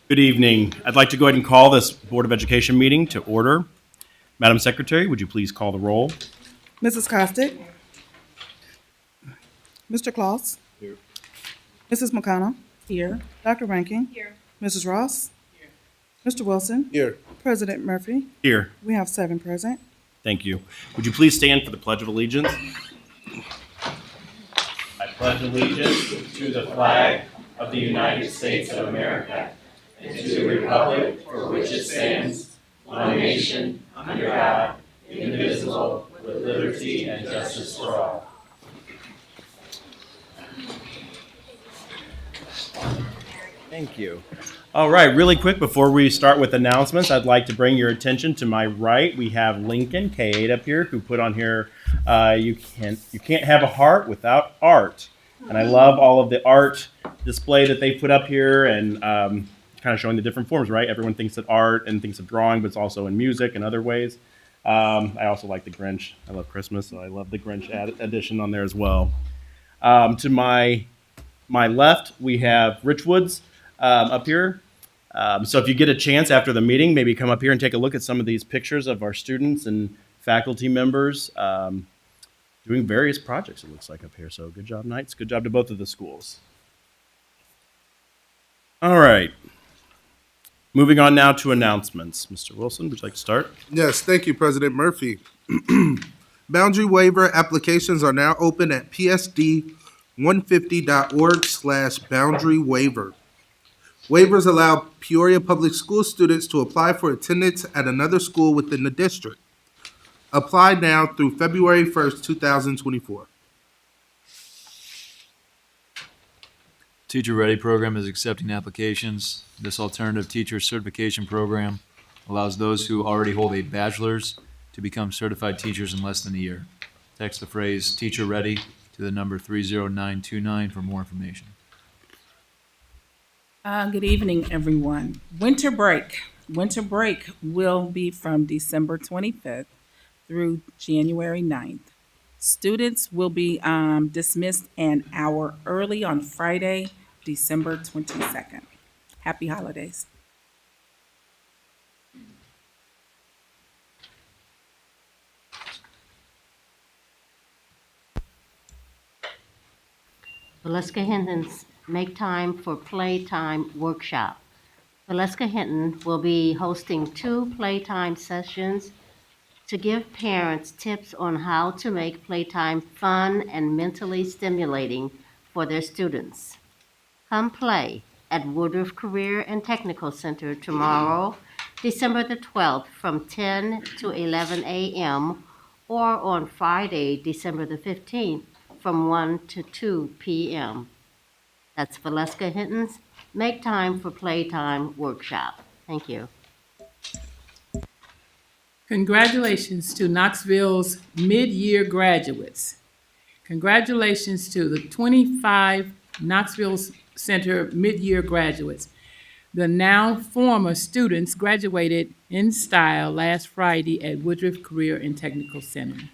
Good evening. I'd like to go ahead and call this Board of Education meeting to order. Madam Secretary, would you please call the roll? Mrs. Costick. Mr. Claus. Here. Mrs. McConnell. Here. Dr. Rankin. Here. Mrs. Ross. Here. Mr. Wilson. Here. President Murphy. Here. We have 7 present. Thank you. Would you please stand for the Pledge of Allegiance? I pledge allegiance to the flag of the United States of America and to the republic for which it stands, one nation, under God, indivisible, with liberty and justice for all. Thank you. All right, really quick before we start with announcements, I'd like to bring your attention to my right. We have Lincoln K8 up here who put on here, you can't have a heart without art. And I love all of the art display that they put up here and kind of showing the different forms, right? Everyone thinks that art and thinks of drawing, but it's also in music and other ways. I also like the Grinch. I love Christmas, so I love the Grinch edition on there as well. To my left, we have Rich Woods up here. So if you get a chance after the meeting, maybe come up here and take a look at some of these pictures of our students and faculty members doing various projects, it looks like up here. So good job, Knights. Good job to both of the schools. All right. Moving on now to announcements. Mr. Wilson, would you like to start? Yes, thank you, President Murphy. Boundary waiver applications are now open at psd150.org/boundary waiver. Waivers allow Peoria Public School students to apply for attendance at another school within the district. Apply now through February 1st, 2024. Teacher Ready program is accepting applications. This alternative teacher certification program allows those who already hold a bachelor's to become certified teachers in less than a year. Text the phrase Teacher Ready to the number 30929 for more information. Good evening, everyone. Winter break. Winter break will be from December 25th through January 9th. Students will be dismissed an hour early on Friday, December 22nd. Happy holidays. Valeska Hinton's Make Time for Playtime workshop. Valeska Hinton will be hosting 2 playtime sessions to give parents tips on how to make playtime fun and mentally stimulating for their students. Come play at Woodruff Career and Technical Center tomorrow, December the 12th from 10 to 11 a.m. or on Friday, December the 15th from 1 to 2 p.m. That's Valeska Hinton's Make Time for Playtime workshop. Thank you. Congratulations to Knoxville's mid-year graduates. Congratulations to the 25 Knoxville Center mid-year graduates. The now former students graduated in style last Friday at Woodruff Career and Technical Center.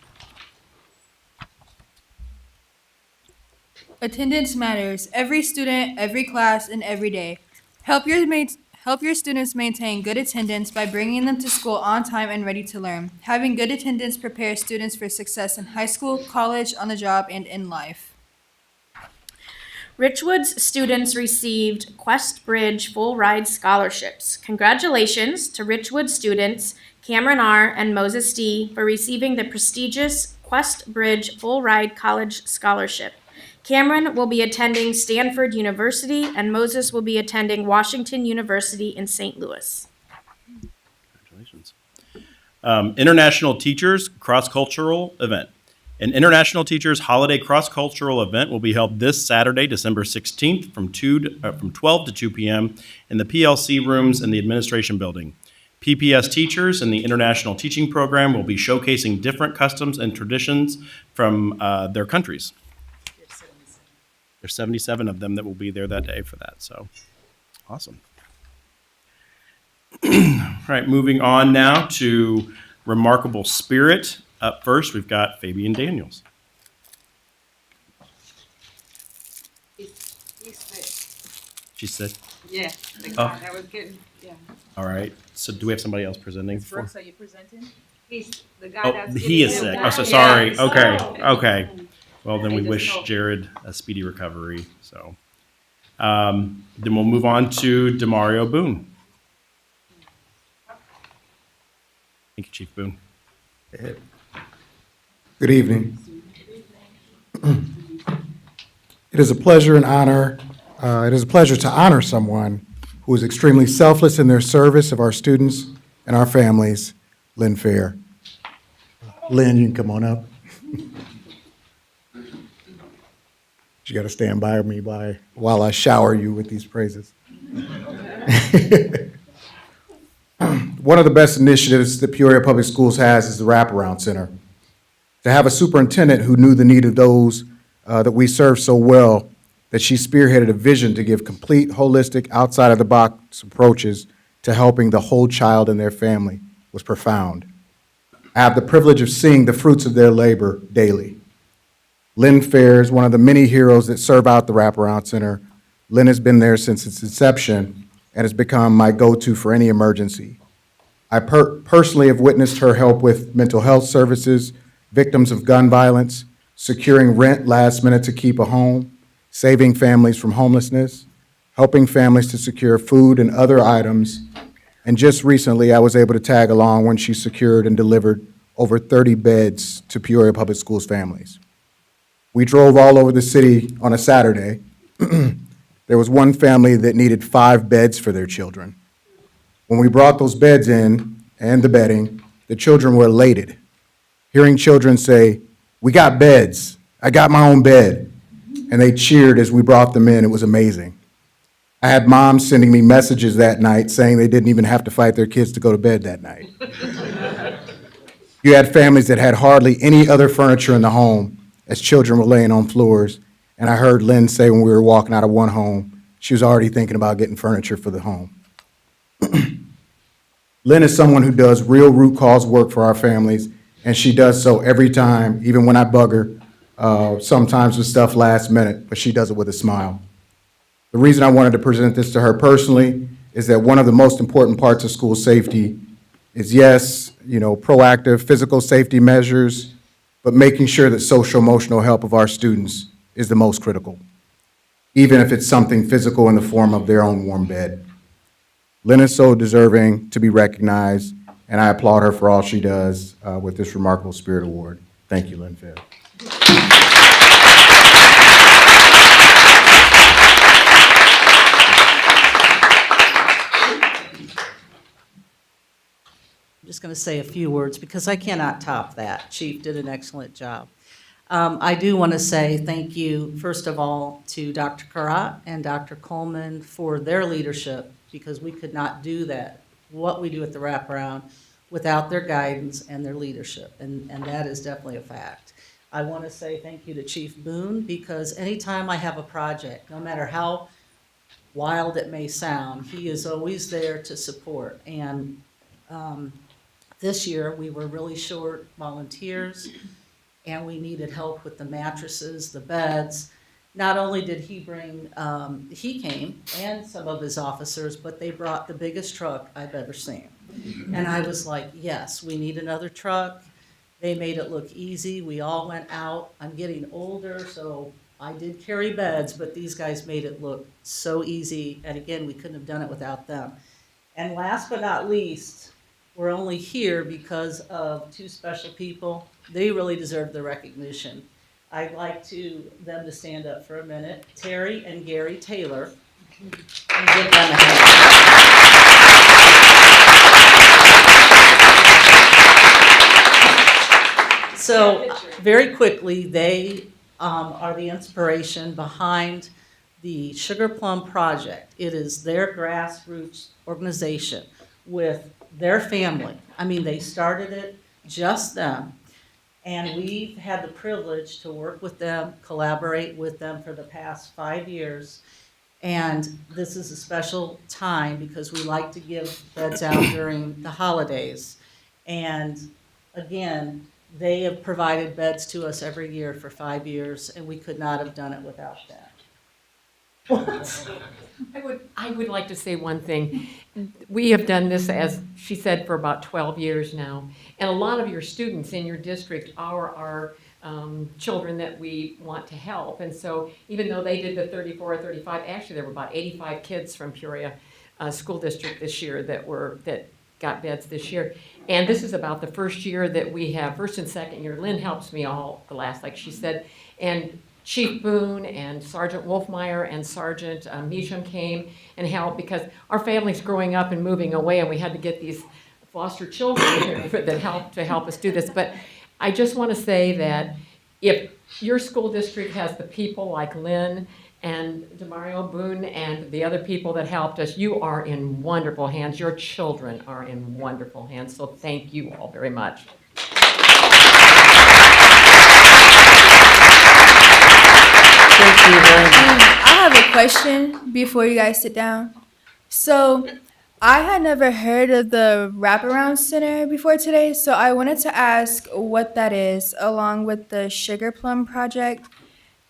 Attendance matters. Every student, every class, and every day. Help your students maintain good attendance by bringing them to school on time and ready to learn. Having good attendance prepares students for success in high school, college, on the job, and in life. Richwood's students received Quest Bridge full ride scholarships. Congratulations to Richwood students Cameron R. and Moses D. for receiving the prestigious Quest Bridge full ride college scholarship. Cameron will be attending Stanford University, and Moses will be attending Washington University in St. Louis. Congratulations. International Teachers Cross-Cultural Event. An International Teachers Holiday Cross-Cultural Event will be held this Saturday, December 16th from 12 to 2 p.m. in the PLC rooms in the Administration Building. PPS teachers in the International Teaching Program will be showcasing different customs and traditions from their countries. There's 77 of them that will be there that day for that, so awesome. All right, moving on now to Remarkable Spirit. Up first, we've got Fabian Daniels. She's sick. Yeah, Oh. that was good. Yeah. All right. So do we have somebody else presenting? Brooks, are you presenting? He's the guy Oh, that's he is getting sick. the Oh, so award. sorry. Yeah. Okay. Okay. Well, then I we just wish hope. Jared a speedy recovery. So, then we'll move on to Demario Boone. Thank you, Chief Boone. Good evening. It is a pleasure and honor, it is a pleasure to honor someone who is extremely selfless in their service of our students and our families, Lynn Fair. Lynn, you can come on up. You got to stand by me while I shower you with these praises. One of the best initiatives that Peoria Public Schools has is the Wraparound Center. To have a superintendent who knew the need of those that we serve so well, that she spearheaded a vision to give complete, holistic, outside-of-the-box approaches to helping the whole child and their family was profound. I have the privilege of seeing the fruits of their labor daily. Lynn Fair is one of the many heroes that serve out the Wraparound Center. Lynn has been there since its inception and has become my go-to for any emergency. I personally have witnessed her help with mental health services, victims of gun violence, securing rent last minute to keep a home, saving families from homelessness, helping families to secure food and other items. And just recently, I was able to tag along when she secured and delivered over 30 beds to Peoria Public Schools families. We drove all over the city on a Saturday. There was one family that needed 5 beds for their children. When we brought those beds in and the bedding, the children were elated. Hearing children say, "We got beds, I got my own bed," and they cheered as we brought them in, it was amazing. I had moms sending me messages that night saying they didn't even have to fight their kids to go to bed that night. You had families that had hardly any other furniture in the home as children were laying on floors, and I heard Lynn say when we were walking out of one home, she was already thinking about getting furniture for the home. Lynn is someone who does real root cause work for our families, and she does so every time, even when I bug her, sometimes with stuff last minute, but she does it with a smile. The reason I wanted to present this to her personally is that one of the most important parts of school safety is, yes, proactive physical safety measures, but making sure that social emotional help of our students is the most critical, even if it's something physical in the form of their own warm bed. Lynn is so deserving to be recognized, and I applaud her for all she does with this Remarkable Spirit Award. Thank you, Lynn Fair. I'm just going to say a few words because I cannot top that. Chief did an excellent job. I do want to say thank you, first of all, to Dr. Karat and Dr. Coleman for their leadership, because we could not do that, what we do at the wraparound, without their guidance and their leadership, and that is definitely a fact. I want to say thank you to Chief Boone, because anytime I have a project, no matter how wild it may sound, he is always there to support. And this year, we were really short volunteers, and we needed help with the mattresses, the beds. Not only did he bring, he came, and some of his officers, but they brought the biggest truck I've ever seen. And I was like, yes, we need another truck. They made it look easy. We all went out. I'm getting older, so I did carry beds, but these guys made it look so easy. And again, we couldn't have done it without them. And last but not least, we're only here because of 2 special people. They really deserve the recognition. I'd like them to stand up for a minute. Terry and Gary Taylor. And give them a hand. So very quickly, they are the inspiration behind the Sugar Plum Project. It is their grassroots organization with their family. I mean, they started it, just them. And we've had the privilege to work with them, collaborate with them for the past 5 years. And this is a special time because we like to give beds out during the holidays. And again, they have provided beds to us every year for 5 years, and we could not have done it without them. I would like to say one thing. We have done this, as she said, for about 12 years now. And a lot of your students in your district are our children that we want to help. And so even though they did the 34 or 35, actually there were about 85 kids from Peoria School District this year that got beds this year. And this is about the first year that we have, first and second year. Lynn helps me all the last, like she said. And Chief Boone and Sergeant Wolfmeyer and Sergeant Meacham came and helped because our family's growing up and moving away, and we had to get these foster children here that help us do this. But I just want to say that if your school district has the people like Lynn and Demario Boone and the other people that helped us, you are in wonderful hands. Your children are in wonderful hands. So thank you all very much. Thank you very much. I have a question before you guys sit down. So, I had never heard of the Wraparound Center before today, so I wanted to ask what that is, along with the Sugar Plum Project.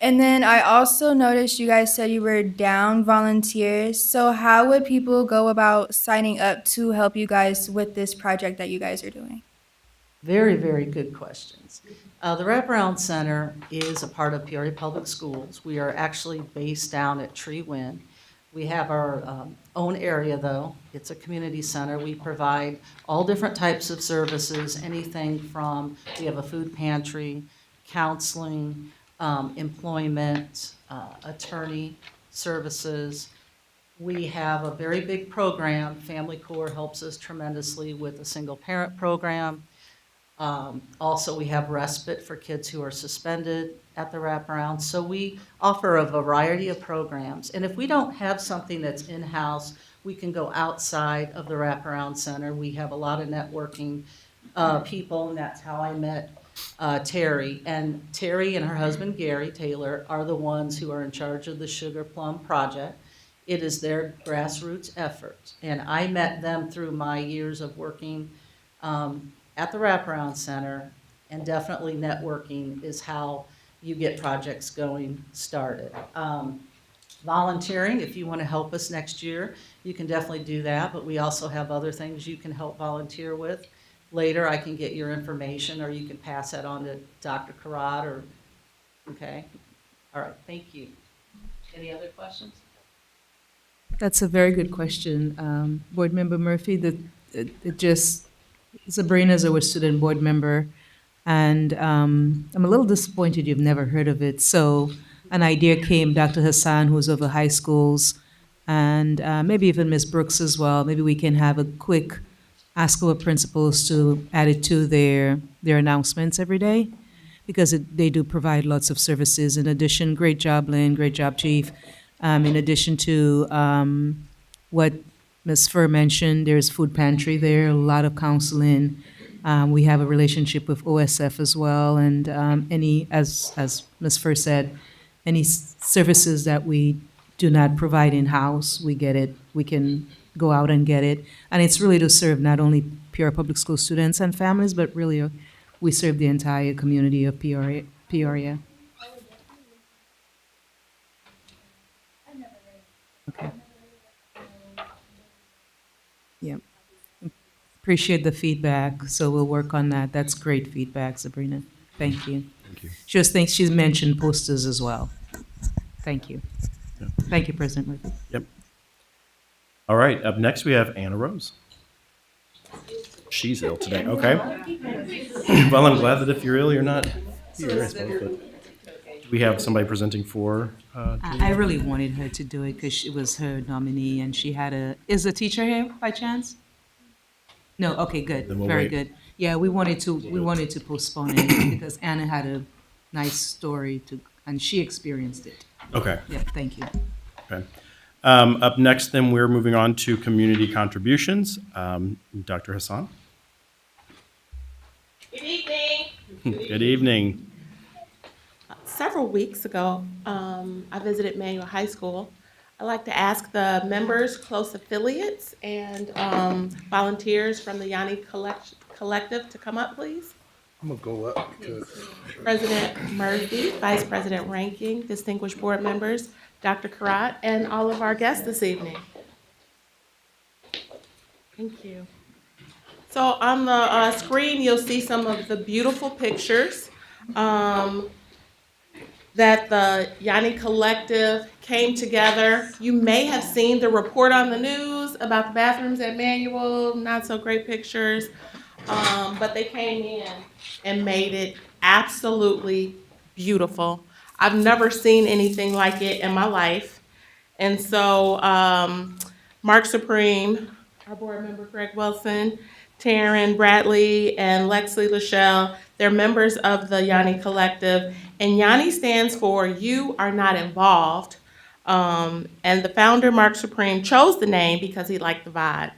And then I also noticed you guys said you were down volunteers. So, how would people go about signing up to help you guys with this project that you guys are doing? Very, very good questions. The Wraparound Center is a part of Peoria Public Schools. We are actually based down at Tree Wind. We have our own area, though. It's a community center. We provide all different types of services, anything from, we have a food pantry, counseling, employment, attorney services. We have a very big program. Family Corps helps us tremendously with a single parent program. Also, we have respite for kids who are suspended at the wraparound. So we offer a variety of programs. And if we don't have something that's in-house, we can go outside of the wraparound center. We have a lot of networking people, and that's how I met Terry. And Terry and her husband, Gary Taylor, are the ones who are in charge of the Sugar Plum Project. It is their grassroots effort. And I met them through my years of working at the Wraparound Center, and definitely networking is how you get projects going started. Volunteering, if you want to help us next year, you can definitely do that, but we also have other things you can help volunteer with. Later, I can get your information, or you can pass that on to Dr. Karat, or, okay? All right, thank you. Any other questions? That's a very good question. Board Member Murphy, Sabrina's our student board member, and I'm a little disappointed you've never heard of it. So an idea came, Dr. Hassan, who's over high schools, and maybe even Ms. Brooks as well. Maybe we can have a quick ask our principals to add it to their announcements every day, because they do provide lots of services. In addition, great job, Lynn, great job, Chief. In addition to what Ms. Fur mentioned, there's food pantry there, a lot of counseling. We have a relationship with OSF as well, and any, as Ms. Fur said, any services that we do not provide in-house, we get it. We can go out and get it. And it's really to serve not only Peoria Public School students and families, but really we serve the entire community of Peoria. Okay. Yep. Appreciate the feedback, so we'll work on that. That's great feedback, Sabrina. Thank you. Thank you. She just thinks she's mentioned posters as well. Thank you. Yeah. Thank you, President Murphy. Yep. All right, up next we have Anna Rose. She's ill today, okay. Well, I'm glad that if you're ill, you're not here, I suppose, but do we have somebody presenting for? I really wanted her to do it because it was her nominee, and she had is the teacher here by chance? No, okay, good, Then we'll very wait. good. Yeah, we wanted to postpone it because Anna had a nice story and she experienced it. Okay. Yeah, thank you. Okay. Up next, then, we're moving on to community contributions. Dr. Hassan? Good evening. Good evening. Several weeks ago, I visited Manual High School. I'd like to ask the members, close affiliates, and volunteers from the Yanni Collective to come up, please. I'm gonna go up because President Murphy, Vice President Ranking, distinguished board members, Dr. Karat, and all of our guests this evening. Thank you. So on the screen, you'll see some of the beautiful pictures that the Yanni Collective came together. You may have seen the report on the news about the bathrooms at Manual, not so great pictures, but they came in and made it absolutely beautiful. I've never seen anything like it in my life. And so Mark Supreme, our board member Greg Wilson, Taryn Bradley, and Lexley Lachelle, they're members of the Yanni Collective. And Yanni stands for You Are Not Involved. And the founder, Mark Supreme, chose the name because he liked the vibe.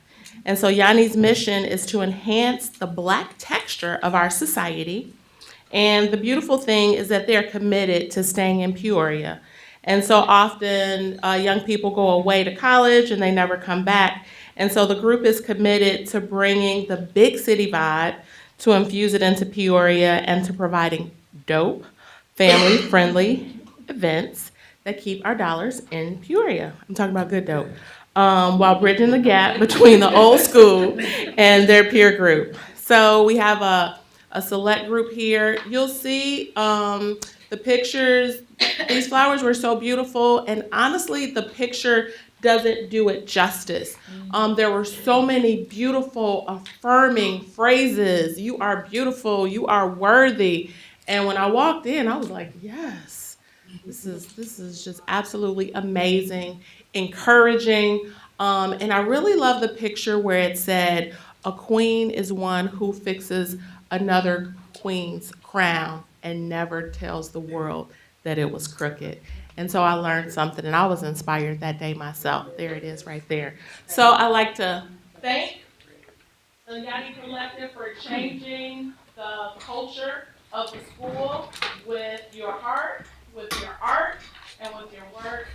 And so Yanni's mission is to enhance the Black texture of our society. And the beautiful thing is that they're committed to staying in Peoria. And so often young people go away to college and they never come back. And so the group is committed to bringing the big city vibe, to infuse it into Peoria, and to providing dope, family-friendly events that keep our dollars in Peoria. I'm talking about good dope. While bridging the gap between the old school and their peer group. So we have a select group here. You'll see the pictures. These flowers were so beautiful, and honestly, the picture doesn't do it justice. There were so many beautiful, affirming phrases. You are beautiful. You are worthy. And when I walked in, I was like, yes, this is just absolutely amazing, encouraging. And I really love the picture where it said, a queen is one who fixes another queen's crown and never tells the world that it was crooked. And so I learned something, and I was inspired that day myself. There it is right there. So I'd like to thank the Yanni Collective for changing the culture of the school with your heart, with your art, and with your work.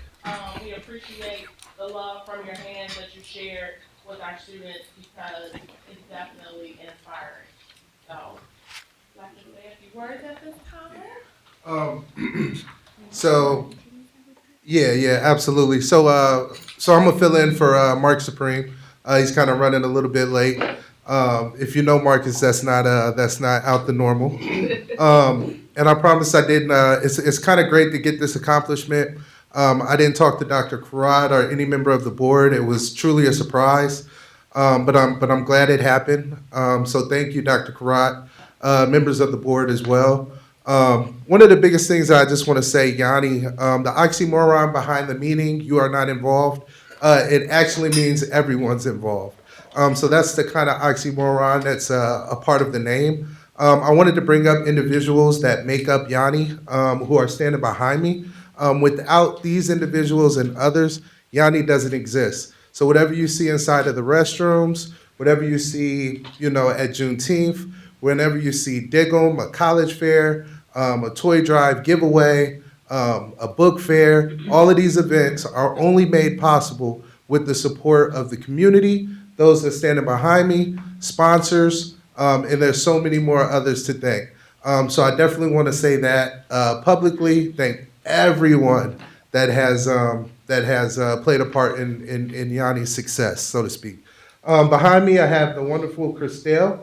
We appreciate the love from your hands that you shared with our students because it's definitely inspiring. So, I'd like to say a few words at this time. So, yeah, absolutely. So I'm gonna fill in for Mark Supreme. He's kind of running a little bit late. If you know Marcus, that's not out the normal. And I promise I didn't. It's kind of great to get this accomplishment. I didn't talk to Dr. Karat or any member of the board. It was truly a surprise. But I'm glad it happened. So thank you, Dr. Karat, members of the board as well. One of the biggest things I just want to say, Yanni, the oxymoron behind the meaning, you are not involved, it actually means everyone's involved. So that's the kind of oxymoron that's a part of the name. I wanted to bring up individuals that make up Yanni, who are standing behind me. Without these individuals and others, Yanni doesn't exist. So whatever you see inside of the restrooms, whatever you see, at Juneteenth, whenever you see Dig 'em, a college fair, a toy drive giveaway, a book fair, all of these events are only made possible with the support of the community, those that are standing behind me, sponsors, and there's so many more others to thank. So I definitely want to say that publicly, thank everyone that has played a part in Yanni's success, so to speak. Behind me, I have the wonderful Christelle.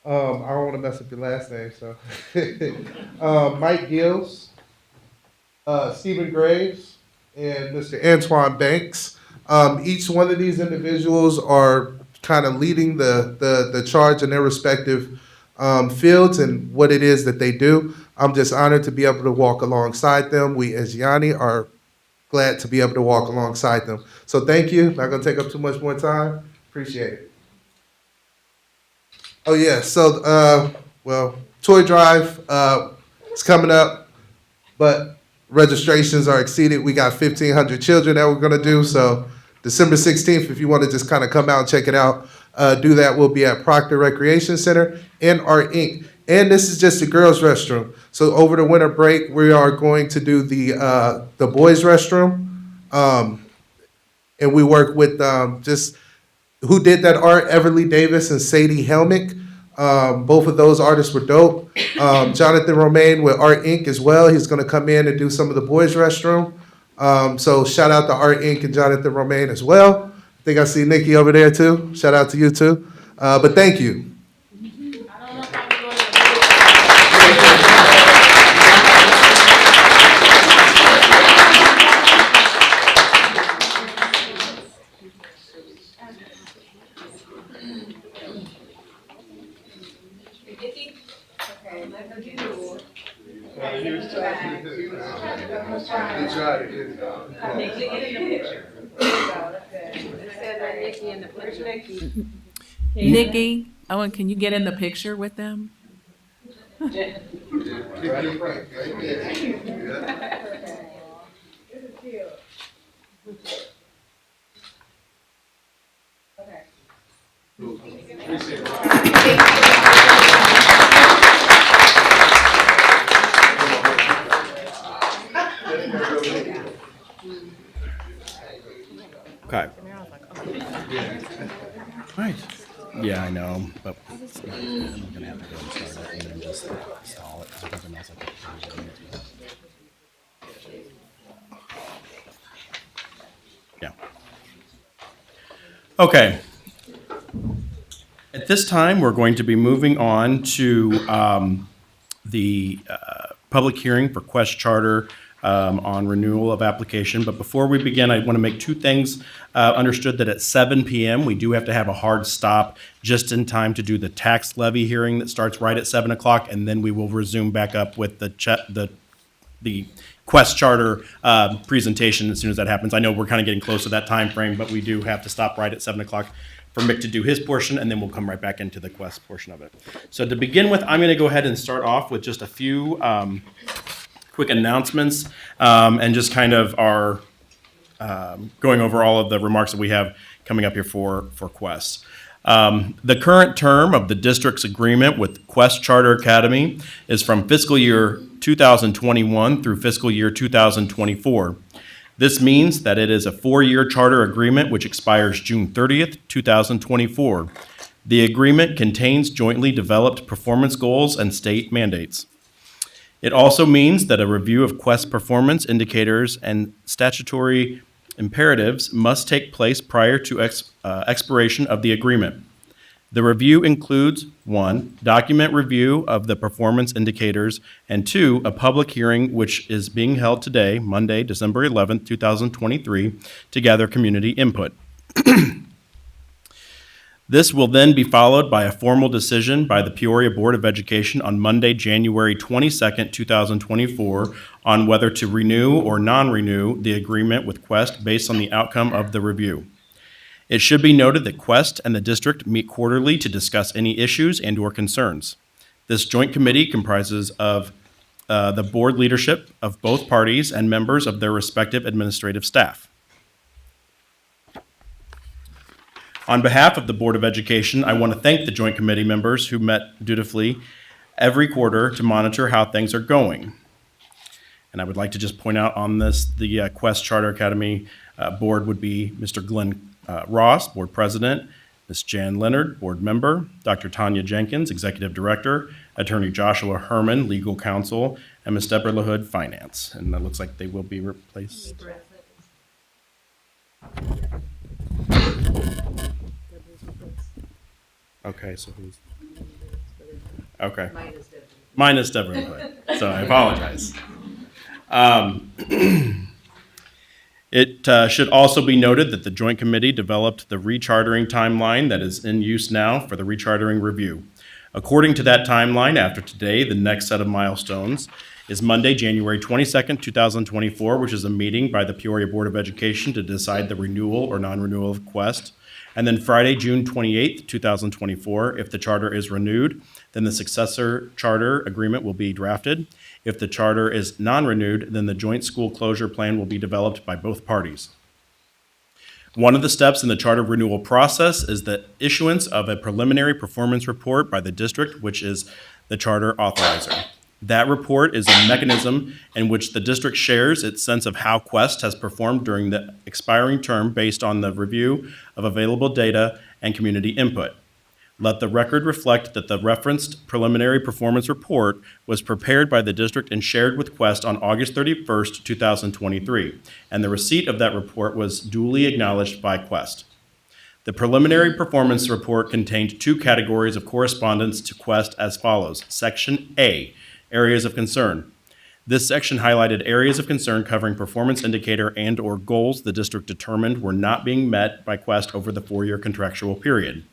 I don't want to mess up your last name, so. Mike Gills, Stephen Graves, and Mr. Antoine Banks. Each one of these individuals are kind of leading the charge in their respective fields and what it is that they do. I'm just honored to be able to walk alongside them. We, as Yanni, are glad to be able to walk alongside them. So thank you. Not going to take up too much more time. Appreciate it. Oh, yeah. So, toy drive is coming up, but registrations are exceeded. We got 1,500 children that we're going to do. So December 16th, if you want to just kind of come out and check it out, do that. We'll be at Proctor Recreation Center and Art Inc. And this is just the girls' restroom. So over the winter break, we are going to do the boys' restroom. And we work with just who did that art, Everly Davis and Sadie Helmick. Both of those artists were dope. Jonathan Romaine with Art Inc. as well. He's going to come in and do some of the boys' restroom. So shout out to Art Inc. and Jonathan Romaine as well. I think I see Nikki over there too. Shout out to you too. But thank you. Nikki, Owen, can you get in the picture with them? Okay. Right. Yeah, I know, but it's not, I'm gonna have to go and start it and then just install it. There's nothing else I can do. Yeah. Okay. At this time, we're going to be moving on to the public hearing for Quest Charter on renewal of application. But before we begin, I want to make two things understood: that at 7 p.m. we do have to have a hard stop just in time to do the tax levy hearing that starts right at 7 o'clock, and then we will resume back up with the Quest Charter presentation as soon as that happens. I know we're kind of getting close to that time frame, but we do have to stop right at 7 o'clock for Mick to do his portion, and then we'll come right back into the Quest portion of it. So to begin with, I'm going to go ahead and start off with just a few quick announcements and just kind of our going over all of the remarks that we have coming up here for Quest. The current term of the district's agreement with Quest Charter Academy is from fiscal year 2021 through fiscal year 2024. This means that it is a 4-year charter agreement which expires June 30th, 2024. The agreement contains jointly developed performance goals and state mandates. It also means that a review of Quest performance indicators and statutory imperatives must take place prior to expiration of the agreement. The review includes 1, document review of the performance indicators, and 2, a public hearing which is being held today, Monday, December 11th, 2023, to gather community input. This will then be followed by a formal decision by the Peoria Board of Education on Monday, January 22nd, 2024, on whether to renew or non-renew the agreement with Quest based on the outcome of the review. It should be noted that Quest and the district meet quarterly to discuss any issues and/or concerns. This joint committee comprises of the board leadership of both parties and members of their respective administrative staff. On behalf of the Board of Education, I want to thank the joint committee members who met dutifully every quarter to monitor how things are going. And I would like to just point out on this, the Quest Charter Academy board would be Mr. Glenn Ross, Board President, Ms. Jan Leonard, Board Member, Dr. Tanya Jenkins, Executive Director, Attorney Joshua Herman, Legal Counsel, and Ms. Deborah LaHood, Finance. And that looks like they will be replaced. Okay, so who's? Okay. Minus Deborah LaHood. So I apologize. It should also be noted that the Joint Committee developed the rechartering timeline that is in use now for the rechartering review. According to that timeline, after today, the next set of milestones is Monday, January 22nd, 2024, which is a meeting by the Peoria Board of Education to decide the renewal or non-renewal of Quest. And then Friday, June 28th, 2024, if the charter is renewed, then the successor charter agreement will be drafted. If the charter is non-renewed, then the joint school closure plan will be developed by both parties. One of the steps in the charter renewal process is the issuance of a preliminary performance report by the district, which is the charter authorizer. That report is a mechanism in which the district shares its sense of how Quest has performed during the expiring term based on the review of available data and community input. Let the record reflect that the referenced preliminary performance report was prepared by the district and shared with Quest on August 31st, 2023, and the receipt of that report was duly acknowledged by Quest. The preliminary performance report contained two categories of correspondence to Quest as follows. Section A, areas of concern. This section highlighted areas of concern covering performance indicator and/or goals the district determined were not being met by Quest over the 4-year contractual period.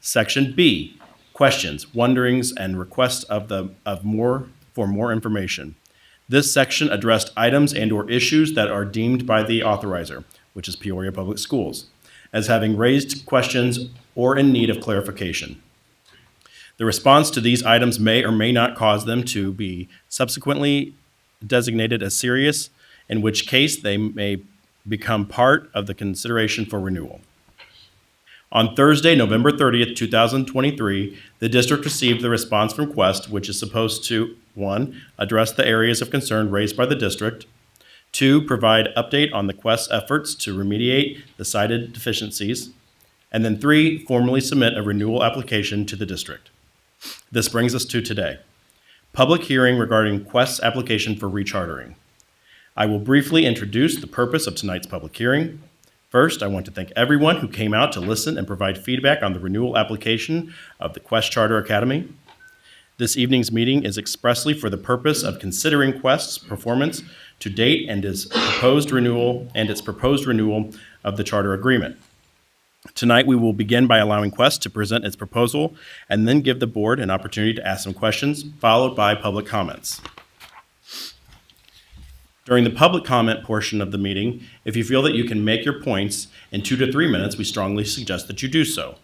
Section B, questions, wonderings, and requests for more information. This section addressed items and/or issues that are deemed by the authorizer, which is Peoria Public Schools, as having raised questions or in need of clarification. The response to these items may or may not cause them to be subsequently designated as serious, in which case they may become part of the consideration for renewal. On Thursday, November 30th, 2023, the district received the response from Quest, which is supposed to, 1, address the areas of concern raised by the district, 2, provide update on the Quest's efforts to remediate the cited deficiencies, and then 3, formally submit a renewal application to the district. This brings us to today. Public hearing regarding Quest's application for rechartering. I will briefly introduce the purpose of tonight's public hearing. First, I want to thank everyone who came out to listen and provide feedback on the renewal application of the Quest Charter Academy. This evening's meeting is expressly for the purpose of considering Quest's performance to date and its proposed renewal of the charter agreement. Tonight, we will begin by allowing Quest to present its proposal and then give the board an opportunity to ask some questions, followed by public comments. During the public comment portion of the meeting, if you feel that you can make your points in 2 to 3 minutes, we strongly suggest that you do so.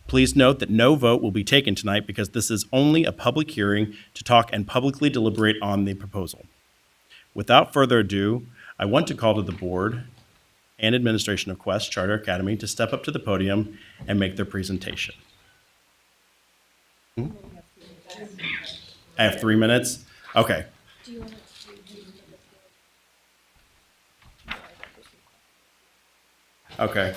Please note that no vote will be taken tonight because this is only a public hearing to talk and publicly deliberate on the proposal. Without further ado, I want to call to the board and administration of Quest Charter Academy to step up to the podium and make their presentation. I have 3 minutes? Okay. Okay.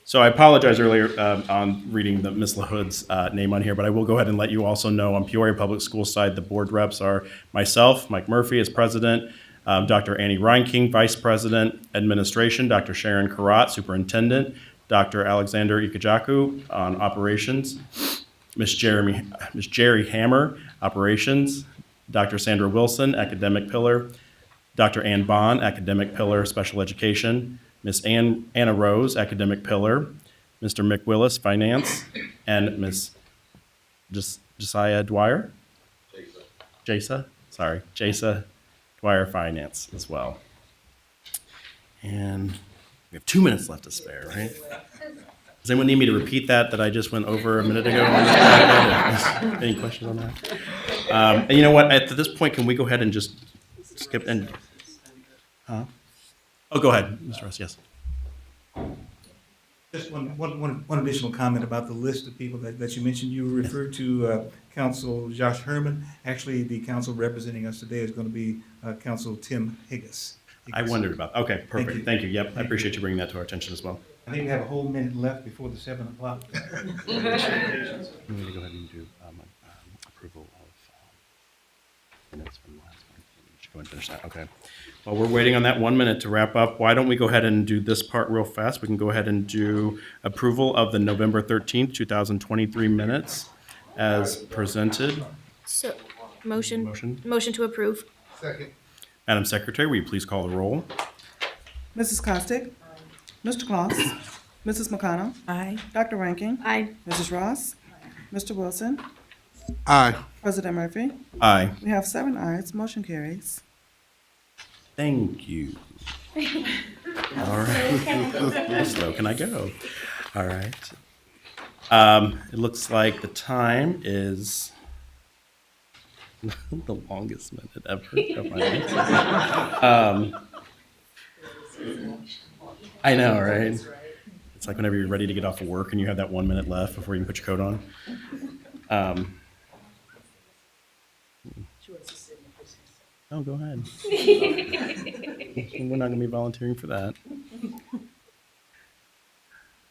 So I apologize earlier on reading the Ms. LaHood's name on here, but I will go ahead and let you also know on Peoria Public School side, the board reps are myself, Mike Murphy as president, Dr. Annie Reinking, vice president, administration, Dr. Sharon Karat, superintendent, Dr. Alexander Ikajaku on operations, Ms. Jerry Hammer, operations, Dr. Sandra Wilson, academic pillar, Dr. Ann Bond, academic pillar, special education, Ms. Anna Rose, academic pillar, Mr. Mick Willis, finance, and Ms. Josiah Dwyer? Jasa Dwyer, finance as well. And we have 2 minutes left to spare, right? Does anyone need me to repeat that I just went over a minute ago? Any questions on that? And you know what, at this point, can we go ahead and just skip and, Oh, go ahead, Mr. Russ, yes. Just one additional comment about the list of people that you mentioned. You referred to Council Josh Herman. Actually, the council representing us today is going to be Council Tim Higgis. I wondered about, okay, perfect, thank you, yep, I appreciate you bringing that to our attention as well. I think we have a whole minute left before the 7 o'clock. We need to go ahead and do approval of minutes from last month. We should go ahead and finish that, okay. While we're waiting on that 1 minute to wrap up, why don't we go ahead and do this part real fast? We can go ahead and do approval of the November 13th, 2023 minutes as presented. So, motion to approve. Second. Madam Secretary, will you please call the roll? Mrs. Costick? Mr. Kloss? Mrs. McConnell? Aye. Dr. Rankin? Aye. Mrs. Ross? Mr. Wilson? Aye. President Murphy? Aye. We have 7 ayes, motion carries. Thank you. All right. How slow can I go? All right. It looks like the time is the longest minute ever of my life. I know, right? It's like whenever you're ready to get off of work and you have that 1 minute left before you can put your coat on. Oh, go ahead. We're not going to be volunteering for that.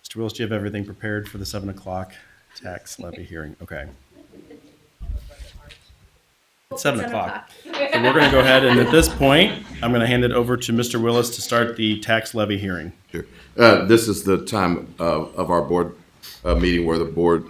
Mr. Willis, do you have everything prepared for the 7 o'clock Tax levy hearing, okay. It's 7 o'clock. So we're going to go ahead, and at this point, I'm going to hand it over to Mr. Willis to start the tax levy hearing. Sure. This is the time of our board meeting where the board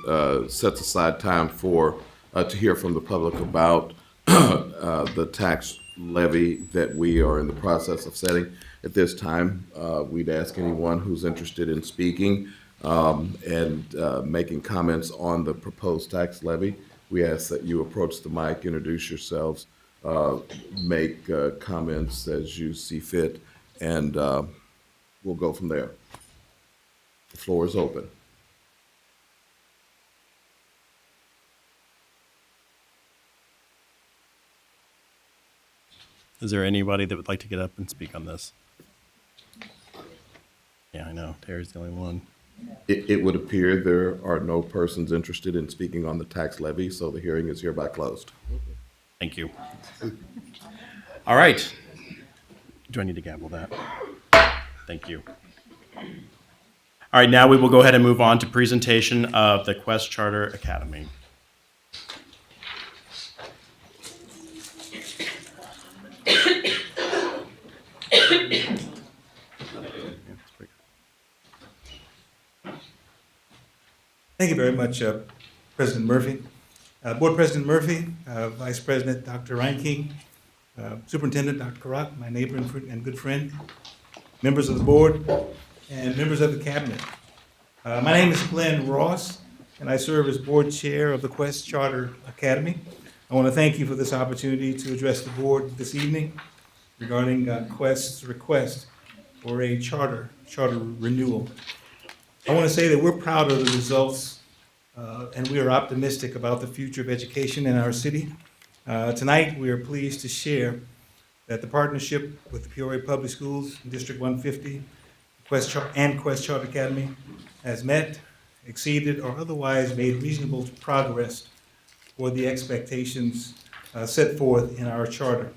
sets aside time for to hear from the public about the tax levy that we are in the process of setting. At this time, we'd ask anyone who's interested in speaking and making comments on the proposed tax levy. We ask that you approach the mic, introduce yourselves, make comments as you see fit, and we'll go from there. The floor is open. Is there anybody that would like to get up and speak on this? Yeah, I know. Terry's the only one. It would appear there are no persons interested in speaking on the tax levy, so the hearing is hereby closed. Thank you. All right. Do I need to gavel that? Thank you. All right, now we will go ahead and move on to presentation of the Quest Charter Academy. Thank you very much, President Murphy. Board President Murphy, Vice President Dr. Reinking, Superintendent Dr. Karak, my neighbor and good friend, members of the board, and members of the cabinet. My name is Glenn Ross, and I serve as board chair of the Quest Charter Academy. I want to thank you for this opportunity to address the board this evening regarding Quest's request for a charter renewal. I want to say that we're proud of the results, and we are optimistic about the future of education in our city. Tonight, we are pleased to share that the partnership with the Peoria Public Schools in District 150 Quest Charter Academy has met, exceeded, or otherwise made reasonable progress for the expectations set forth in our charter.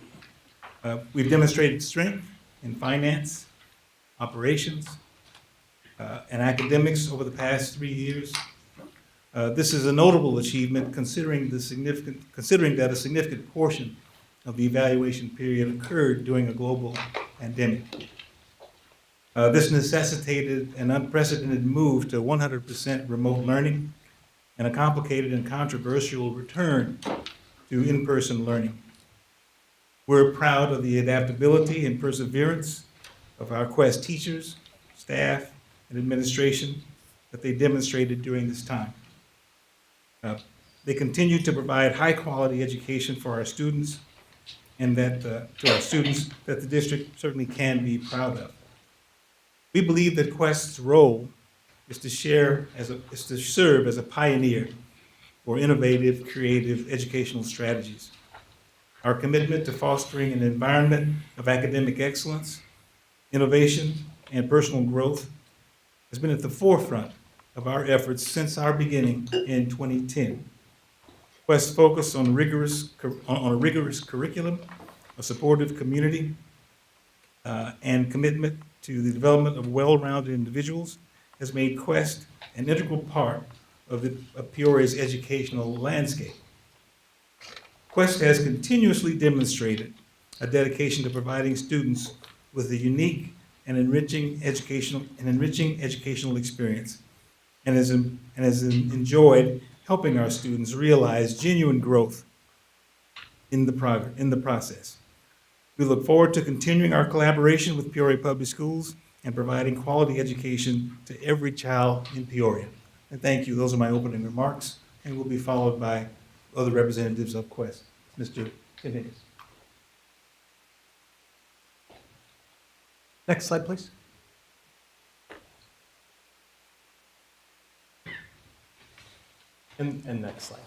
We've demonstrated strength in finance, operations, and academics over the past 3 years. This is a notable achievement considering that a significant portion of the evaluation period occurred during a global pandemic. This necessitated an unprecedented move to 100% remote learning and a complicated and controversial return to in-person learning. We're proud of the adaptability and perseverance of our Quest teachers, staff, and administration that they demonstrated during this time. They continue to provide high-quality education for our students, and that to our students that the district certainly can be proud of. We believe that Quest's role is to serve as a pioneer for innovative, creative educational strategies. Our commitment to fostering an environment of academic excellence, innovation, and personal growth has been at the forefront of our efforts since our beginning in 2010. Quest's focus on a rigorous curriculum, a supportive community, and commitment to the development of well-rounded individuals has made Quest an integral part of Peoria's educational landscape. Quest has continuously demonstrated a dedication to providing students with a unique and enriching educational experience, and has enjoyed helping our students realize genuine growth in the process. We look forward to continuing our collaboration with Peoria Public Schools and providing quality education to every child in Peoria. And thank you. Those are my opening remarks, and will be followed by other representatives of Quest. Mr. Tim Higgins. Next slide, please. And next slide.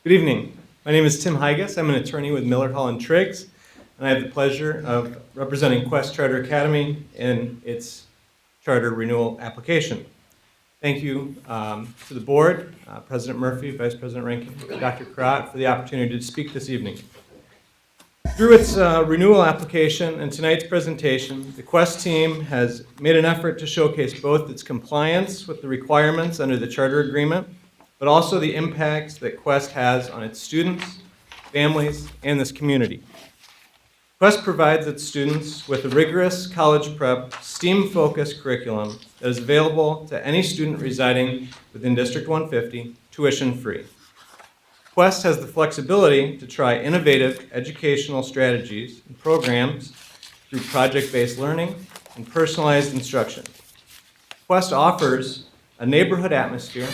Good evening. My name is Tim Higas. I'm an attorney with Miller, Hall & Triggs, and I have the pleasure of representing Quest Charter Academy in its charter renewal application. Thank you to the board, President Murphy, Vice President Rankin, Dr. Karat, for the opportunity to speak this evening. Through its renewal application and tonight's presentation, the Quest team has made an effort to showcase both its compliance with the requirements under the charter agreement, but also the impacts that Quest has on its students, families, and this community. Quest provides its students with a rigorous college prep, STEAM-focused curriculum that is available to any student residing within District 150, tuition-free. Quest has the flexibility to try innovative educational strategies and programs through project-based learning and personalized instruction. Quest offers a neighborhood atmosphere,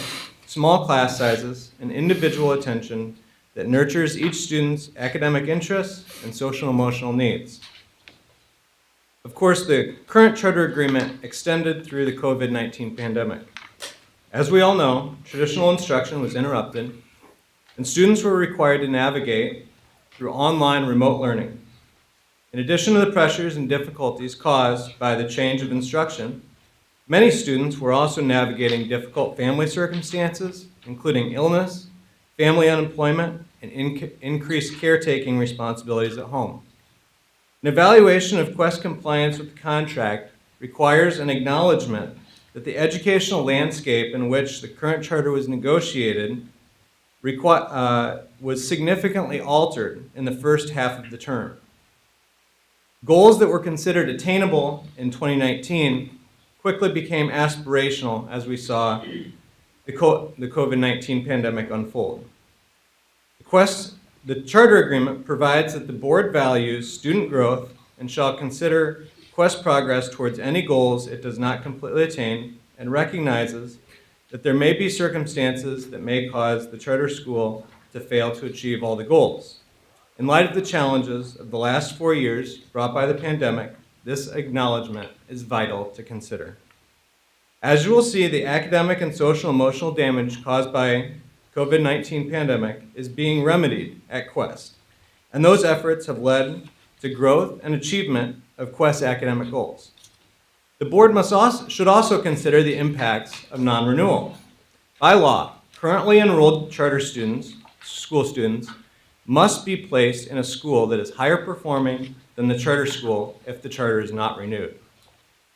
small class sizes, and individual attention that nurtures each student's academic interests and social emotional needs. Of course, the current charter agreement extended through the COVID-19 pandemic. As we all know, traditional instruction was interrupted, and students were required to navigate through online remote learning. In addition to the pressures and difficulties caused by the change of instruction, many students were also navigating difficult family circumstances, including illness, family unemployment, and increased caretaking responsibilities at home. An evaluation of Quest compliance with the contract requires an acknowledgement that the educational landscape in which the current charter was negotiated was significantly altered in the first half of the term. Goals that were considered attainable in 2019 quickly became aspirational as we saw the COVID-19 pandemic unfold. The charter agreement provides that the board values student growth and shall consider Quest progress towards any goals it does not completely attain, and recognizes that there may be circumstances that may cause the charter school to fail to achieve all the goals. In light of the challenges of the last 4 years brought by the pandemic, this acknowledgement is vital to consider. As you will see, the academic and social emotional damage caused by COVID-19 pandemic is being remedied at Quest, and those efforts have led to growth and achievement of Quest's academic goals. The board should also consider the impacts of non-renewal. By law, currently enrolled charter students, school students, must be placed in a school that is higher performing than the charter school if the charter is not renewed.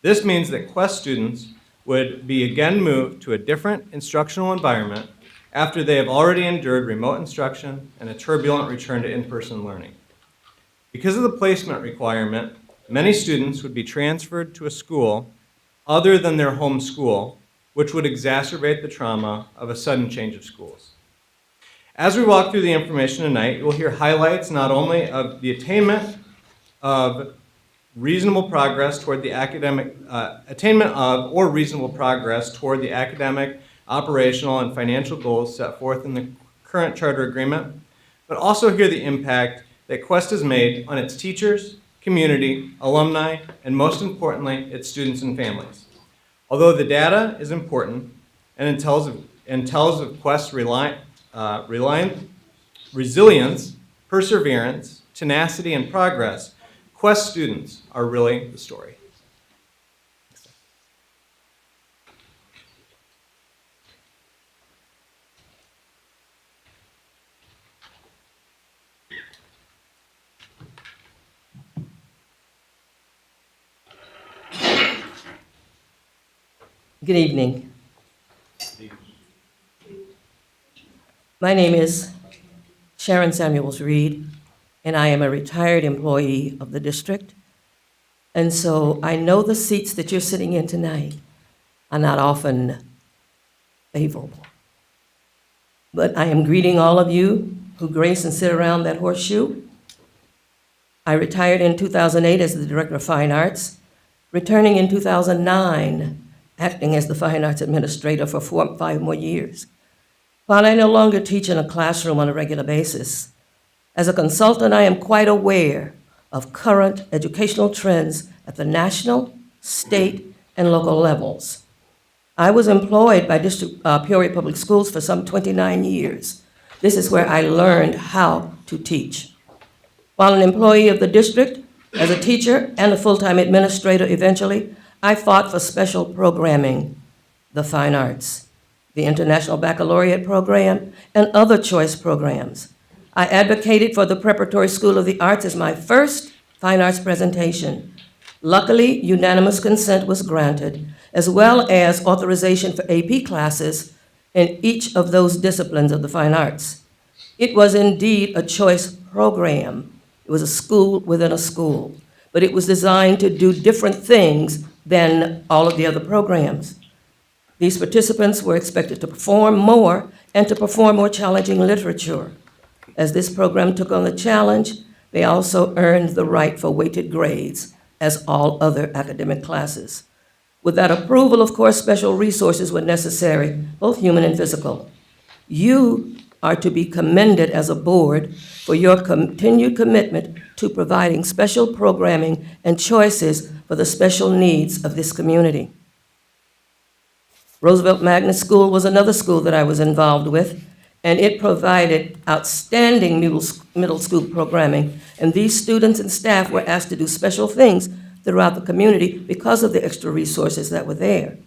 This means that Quest students would be again moved to a different instructional environment after they have already endured remote instruction and a turbulent return to in-person learning. Because of the placement requirement, many students would be transferred to a school other than their home school, which would exacerbate the trauma of a sudden change of schools. As we walk through the information tonight, you will hear highlights not only of the attainment of reasonable progress toward the academic, attainment of or reasonable progress toward the academic, operational, and financial goals set forth in the current charter agreement, but also hear the impact that Quest has made on its teachers, community, alumni, and most importantly, its students and families. Although the data is important and tells of Quest's resilience, perseverance, tenacity, and progress, Quest students are really the story. Good evening. My name is Sharon Samuels Reed, and I am a retired employee of the district. And so I know the seats that you're sitting in tonight are not often favorable. But I am greeting all of you who grace and sit around that horseshoe. I retired in 2008 as the Director of Fine Arts, returning in 2009, acting as the Fine Arts Administrator for 5 more years. While I no longer teach in a classroom on a regular basis, as a consultant, I am quite aware of current educational trends at the national, state, and local levels. I was employed by Peoria Public Schools for some 29 years. This is where I learned how to teach. While an employee of the district, as a teacher and a full-time administrator eventually, I fought for special programming, the fine arts, the International Baccalaureate program, and other choice programs. I advocated for the Preparatory School of the Arts as my first fine arts presentation. Luckily, unanimous consent was granted, as well as authorization for AP classes in each of those disciplines of the fine arts. It was indeed a choice program. It was a school within a school, but it was designed to do different things than all of the other programs. These participants were expected to perform more and to perform more challenging literature. As this program took on the challenge, they also earned the right for weighted grades, as all other academic classes. With that approval, of course, special resources were necessary, both human and physical. You are to be commended as a board for your continued commitment to providing special programming and choices for the special needs of this community. Roosevelt Magnet School was another school that I was involved with, and it provided outstanding middle school programming, and these students and staff were asked to do special things throughout the community because of the extra resources that were there.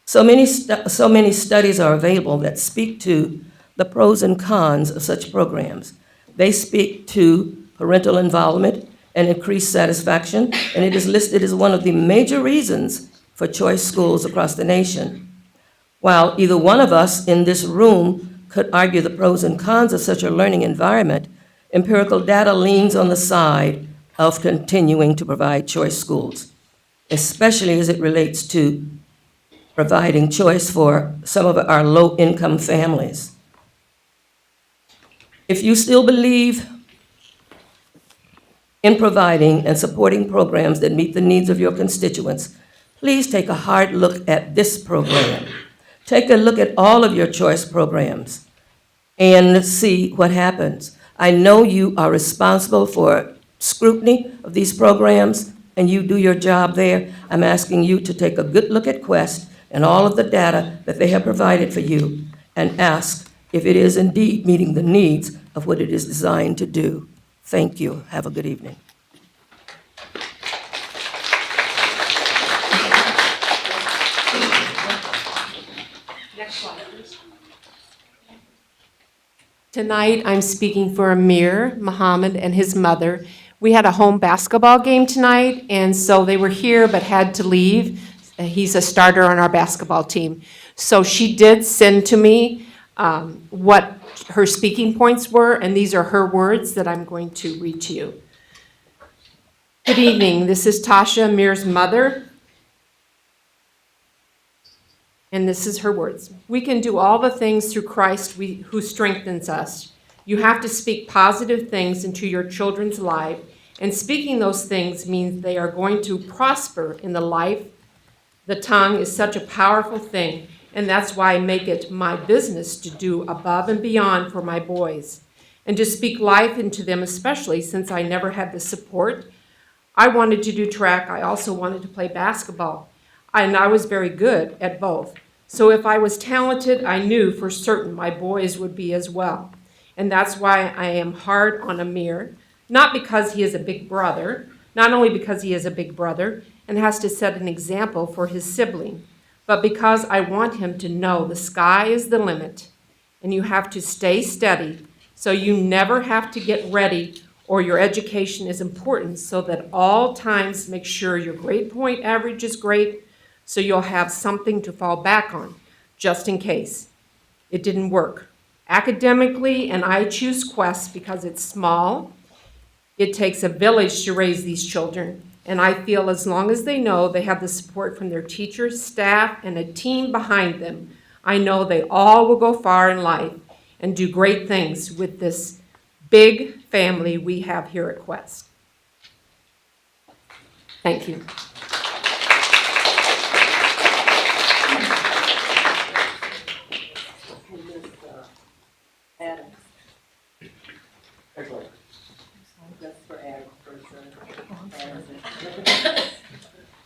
So many studies are available that speak to the pros and cons of such programs. They speak to parental involvement and increased satisfaction, and it is listed as one of the major reasons for choice schools across the nation. While either one of us in this room could argue the pros and cons of such a learning environment, empirical data leans on the side of continuing to provide choice schools, especially as it relates to providing choice for some of our low-income families. If you still believe in providing and supporting programs that meet the needs of your constituents, please take a hard look at this program. Take a look at all of your choice programs and see what happens. I know you are responsible for scrutiny of these programs, and you do your job there. I'm asking you to take a good look at Quest and all of the data that they have provided for you and ask if it is indeed meeting the needs of what it is designed to do. Thank you. Have a good evening. Tonight, I'm speaking for Amir Muhammad and his mother. We had a home basketball game tonight, and so they were here but had to leave. He's a starter on our basketball team. So she did send to me what her speaking points were, and these are her words that I'm going to read to you. Good evening. This is Tasha, Amir's mother. And this is her words. We can do all the things through Christ who strengthens us. You have to speak positive things into your children's life, and speaking those things means they are going to prosper in the life. The tongue is such a powerful thing, and that's why I make it my business to do above and beyond for my boys, and to speak life into them, especially since I never had the support. I wanted to do track. I also wanted to play basketball. And I was very good at both. So if I was talented, I knew for certain my boys would be as well. And that's why I am hard on Amir, not because he is a big brother, not only because he is a big brother and has to set an example for his sibling, but because I want him to know the sky is the limit and you have to stay steady so you never have to get ready, or your education is important, so that all times make sure your grade point average is great, so you'll have something to fall back on, just in case it didn't work. Academically, and I choose Quest because it's small. It takes a village to raise these children, and I feel as long as they know they have the support from their teachers, staff, and a team behind them, I know they all will go far in life and do great things with this big family we have here at Quest. Thank you.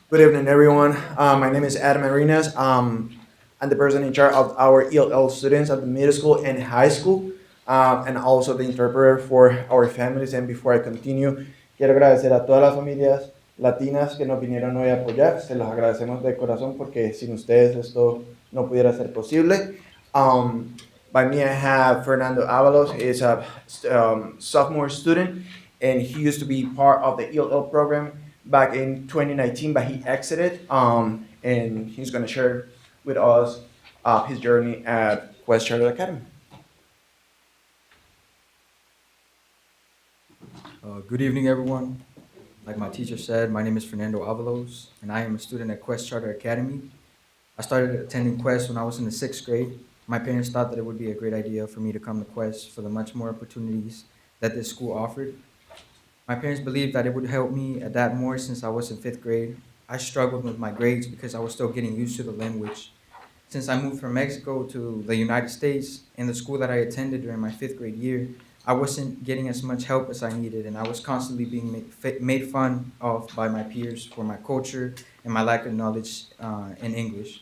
Good evening, everyone. My name is Adam Arenas. I'm the person in charge of our ELL students at the middle school and high school, and also the interpreter for our families. And before I continue, quiero agradecer a todas las familias latinas que nos vinieron hoy a apoyar. Se los agradecemos de corazón porque sin ustedes esto no pudiera ser posible. By me, I have Fernando Avalos. Is a sophomore student, and he used to be part of the ELL program back in 2019, but he exited. And he's going to share with us his journey at Quest Charter Academy. Good evening, everyone. Like my teacher said, my name is Fernando Avalos, and I am a student at Quest Charter Academy. I started attending Quest when I was in the 6th grade. My parents thought that it would be a great idea for me to come to Quest for the much more opportunities that this school offered. My parents believed that it would help me adapt more since I was in 5th grade. I struggled with my grades because I was still getting used to the language. Since I moved from Mexico to the United States, in the school that I attended during my 5th grade year, I wasn't getting as much help as I needed, and I was constantly being made fun of by my peers for my culture and my lack of knowledge in English.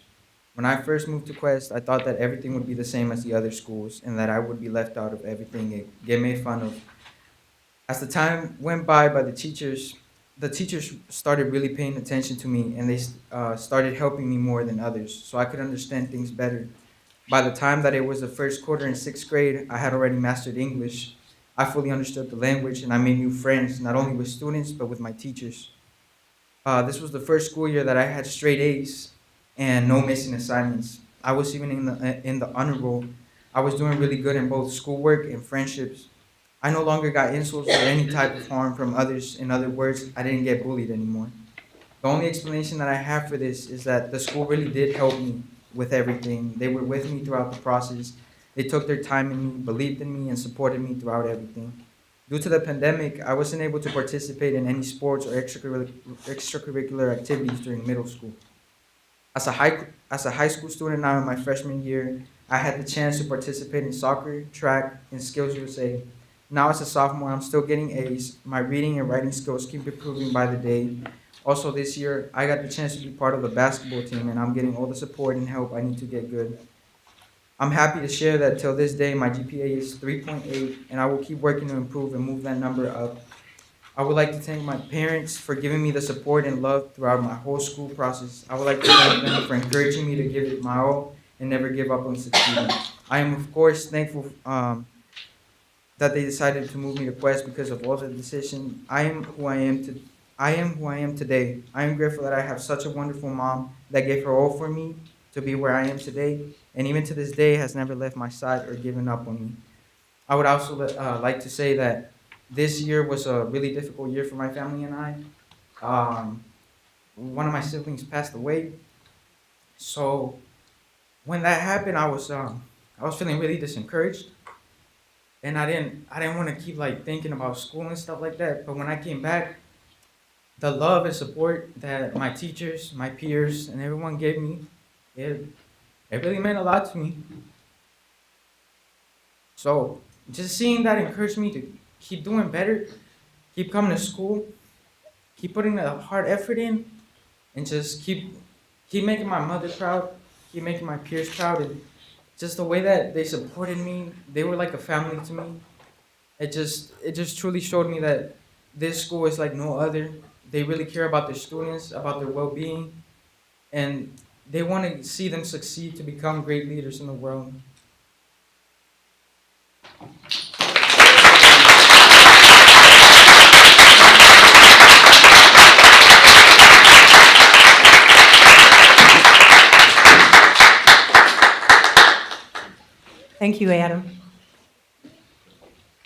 When I first moved to Quest, I thought that everything would be the same as the other schools and that I would be left out of everything and get made fun of. As the time went by the teachers started really paying attention to me, and they started helping me more than others, so I could understand things better. By the time that it was the first quarter in 6th grade, I had already mastered English. I fully understood the language, and I made new friends, not only with students, but with my teachers. This was the first school year that I had straight A's and no missing assignments. I was even in the honor roll. I was doing really good in both schoolwork and friendships. I no longer got insults or any type of harm from others. In other words, I didn't get bullied anymore. The only explanation that I have for this is that the school really did help me with everything. They were with me throughout the process. They took their time in me, believed in me, and supported me throughout everything. Due to the pandemic, I wasn't able to participate in any sports or extracurricular activities during middle school. As a high school student now in my freshman year, I had the chance to participate in soccer, track, and Skills USA. Now as a sophomore, I'm still getting A's. My reading and writing skills keep improving by the day. Also this year, I got the chance to be part of the basketball team, and I'm getting all the support and help I need to get good. I'm happy to share that till this day, my GPA is 3.8, and I will keep working to improve and move that number up. I would like to thank my parents for giving me the support and love throughout my whole school process. I would like to thank them for encouraging me to give it my all and never give up on succeeding. I am, of course, thankful that they decided to move me to Quest because of all the decisions. I am who I am today. I am grateful that I have such a wonderful mom that gave her all for me to be where I am today, and even to this day has never left my side or given up on me. I would also like to say that this year was a really difficult year for my family and I. One of my siblings passed away, so when that happened, I was feeling really discouraged, and I didn't want to keep like thinking about school and stuff like that. But when I came back, the love and support that my teachers, my peers, and everyone gave me, it really meant a lot to me. So just seeing that encouraged me to keep doing better, keep coming to school, keep putting a hard effort in, and just keep making my mother proud, keep making my peers proud, and just the way that they supported me, they were like a family to me. It just truly showed me that this school is like no other. They really care about their students, about their well-being, and they want to see them succeed to become great leaders in the world. Thank you, Adam.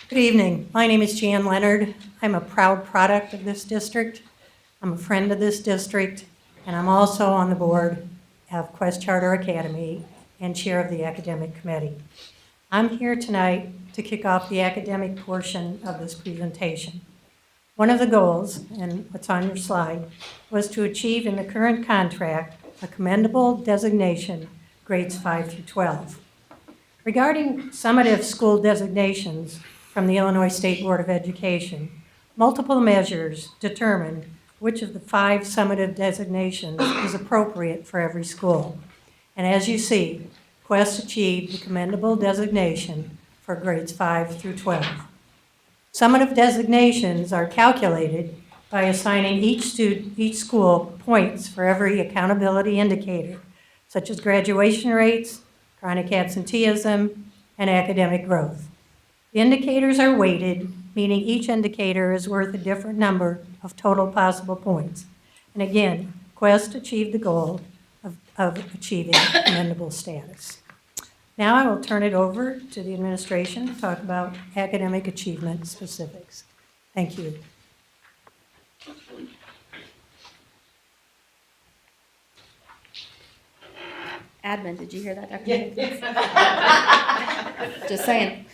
Good evening. My name is Jan Leonard. I'm a proud product of this district. I'm a friend of this district, and I'm also on the board of Quest Charter Academy and chair of the academic committee. I'm here tonight to kick off the academic portion of this presentation. One of the goals, and what's on your slide, was to achieve in the current contract a commendable designation, grades 5 through 12. Regarding summative school designations from the Illinois State Board of Education, multiple measures determine which of the 5 summative designations is appropriate for every school. And as you see, Quest achieved the commendable designation for grades 5 through 12. Summative designations are calculated by assigning each school points for every accountability indicator, such as graduation rates, chronic absenteeism, and academic growth. The indicators are weighted, meaning each indicator is worth a different number of total possible points. And again, Quest achieved the goal of achieving commendable status. Now I will turn it over to the administration to talk about academic achievement specifics. Thank you. Admin, did you hear that, Dr. Jenkins? Just saying.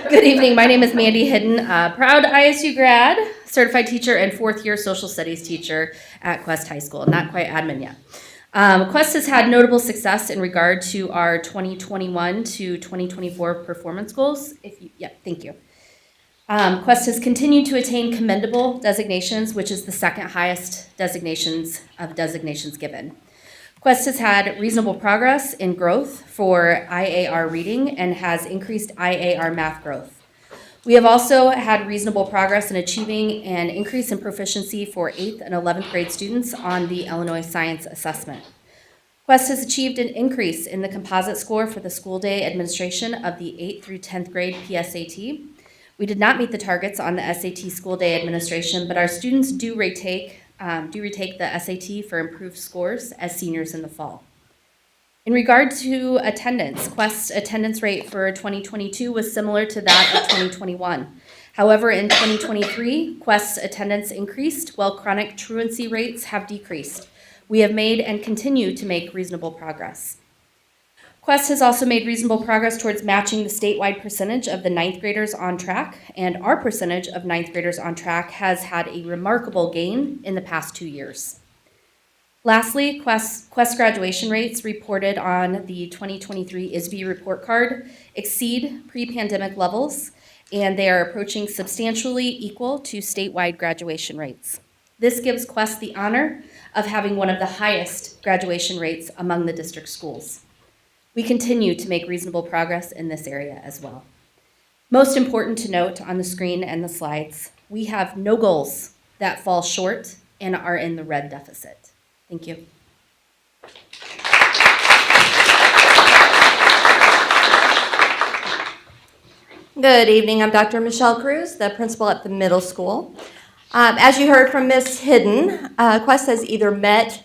Good evening. My name is Mandy Hidden, proud ISU grad, certified teacher, and fourth-year social studies teacher at Quest High School. Not quite admin yet. Quest has had notable success in regard to our 2021 to 2024 performance goals. Thank you. Quest has continued to attain commendable designations, which is the second highest designations given. Quest has had reasonable progress in growth for IAR reading and has increased IAR math growth. We have also had reasonable progress in achieving an increase in proficiency for 8th and 11th grade students on the Illinois Science Assessment. Quest has achieved an increase in the composite score for the school day administration of the 8th through 10th grade PSAT. We did not meet the targets on the SAT school day administration, but our students do retake the SAT for improved scores as seniors in the fall. In regard to attendance, Quest's attendance rate for 2022 was similar to that of 2021. However, in 2023, Quest's attendance increased while chronic truancy rates have decreased. We have made and continue to make reasonable progress. Quest has also made reasonable progress towards matching the statewide percentage of the 9th graders on track, and our percentage of 9th graders on track has had a remarkable gain in the past 2 years. Lastly, Quest graduation rates reported on the 2023 ISB report card exceed pre-pandemic levels, and they are approaching substantially equal to statewide graduation rates. This gives Quest the honor of having one of the highest graduation rates among the district schools. We continue to make reasonable progress in this area as well. Most important to note on the screen and the slides, we have no goals that fall short and are in the red deficit. Thank you. Good evening. I'm Dr. Michelle Cruz, the principal at the middle school. As you heard from Ms. Hidden, Quest has either met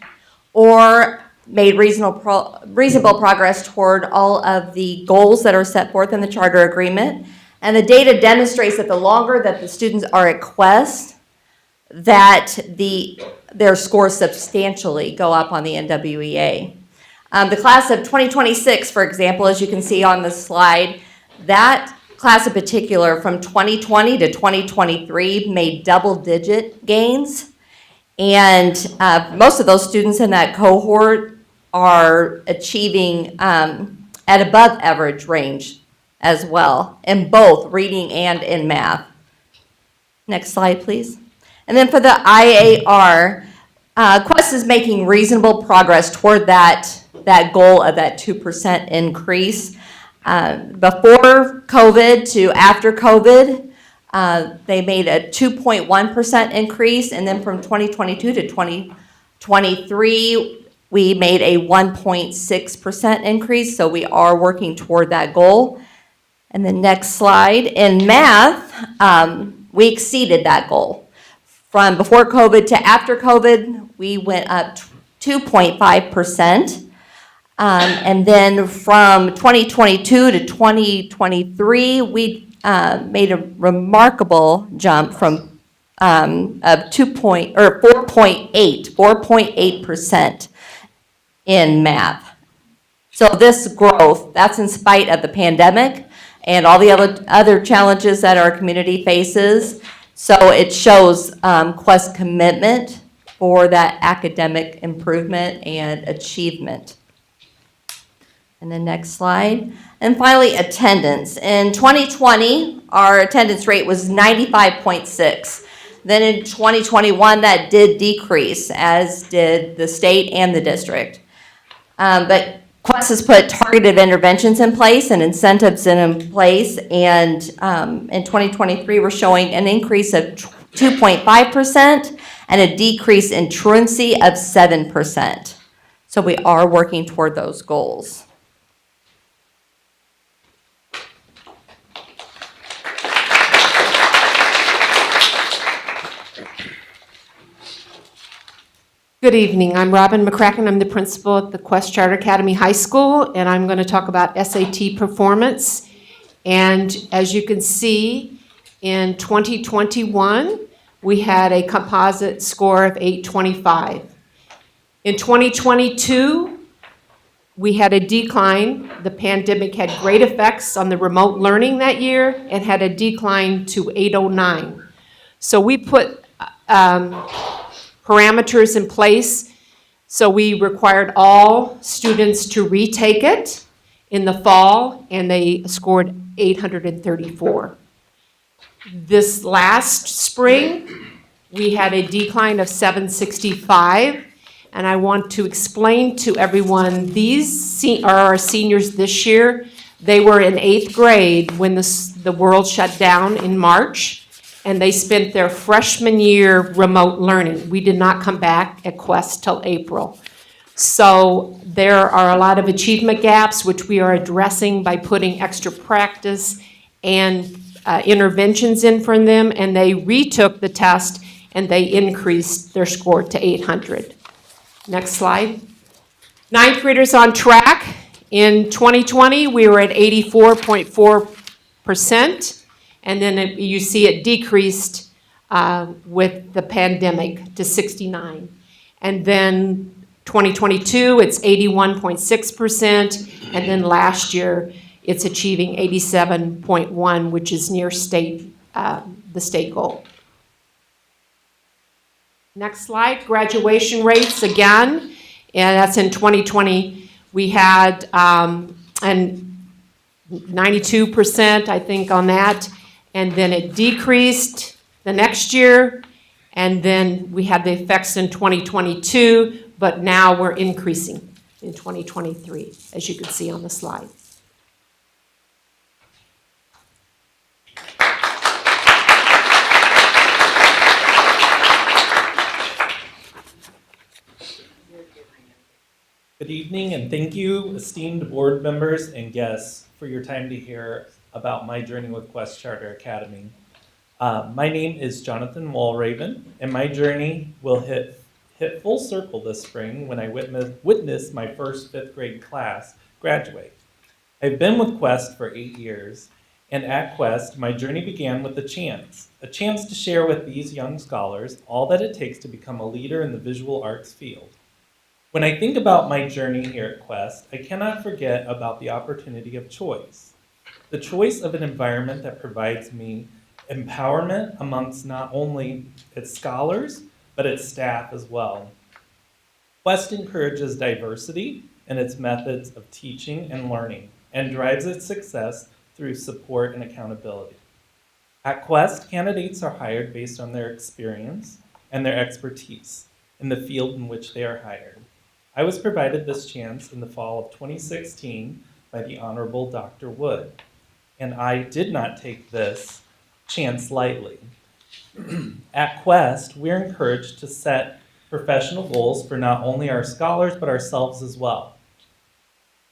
or made reasonable progress toward all of the goals that are set forth in the charter agreement. And the data demonstrates that the longer that the students are at Quest, that their scores substantially go up on the NWEA. The class of 2026, for example, as you can see on the slide, that class in particular from 2020 to 2023 made double-digit gains. And most of those students in that cohort are achieving at above average range as well in both reading and in math. Next slide, please. And then for the IAR, Quest is making reasonable progress toward that goal of that 2% increase. Before COVID to after COVID, they made a 2.1% increase, and then from 2022 to 2023, we made a 1.6% increase, so we are working toward that goal. And the next slide, in math, we exceeded that goal. From before COVID to after COVID, we went up 2.5%. And then from 2022 to 2023, we made a remarkable jump from of 4.8% in math. So this growth, that's in spite of the pandemic and all the other challenges that our community faces. So it shows Quest's commitment for that academic improvement and achievement. And the next slide. And finally, attendance. In 2020, our attendance rate was 95.6. Then in 2021, that did decrease, as did the state and the district. But Quest has put targeted interventions in place and incentives in place, and in 2023, we're showing an increase of 2.5% and a decrease in truancy of 7%. So we are working toward those goals. Good evening. I'm Robin McCracken. I'm the principal at the Quest Charter Academy High School, and I'm going to talk about SAT performance. And as you can see, in 2021, we had a composite score of 825. In 2022, we had a decline. The pandemic had great effects on the remote learning that year and had a decline to 809. So we put parameters in place. So we required all students to retake it in the fall, and they scored 834. This last spring, we had a decline of 765, and I want to explain to everyone, these are our seniors this year. They were in 8th grade when the world shut down in March, and they spent their freshman year remote learning. We did not come back at Quest till April. So there are a lot of achievement gaps, which we are addressing by putting extra practice and interventions in for them, and they retook the test and they increased their score to 800. Next slide. Ninth graders on track. In 2020, we were at 84.4%. And then you see it decreased with the pandemic to 69. And then 2022, it's 81.6%. And then last year, it's achieving 87.1, which is near the state goal. Next slide, graduation rates again. And that's in 2020. We had and 92%, I think, on that. And then it decreased the next year, and then we had the effects in 2022, but now we're increasing in 2023, as you can see on the slide. Good evening, and thank you, esteemed board members and guests, for your time to hear about my journey with Quest Charter Academy. My name is Jonathan Walraven, and my journey will hit full circle this spring when I witness my first 5th grade class graduate. I've been with Quest for 8 years, and at Quest, my journey began with a chance to share with these young scholars all that it takes to become a leader in the visual arts field. When I think about my journey here at Quest, I cannot forget about the opportunity of choice. The choice of an environment that provides me empowerment amongst not only its scholars, but its staff as well. Quest encourages diversity in its methods of teaching and learning, and drives its success through support and accountability. At Quest, candidates are hired based on their experience and their expertise in the field in which they are hired. I was provided this chance in the fall of 2016 by the Honorable Dr. Wood, and I did not take this chance lightly. At Quest, we're encouraged to set professional goals for not only our scholars, but ourselves as well.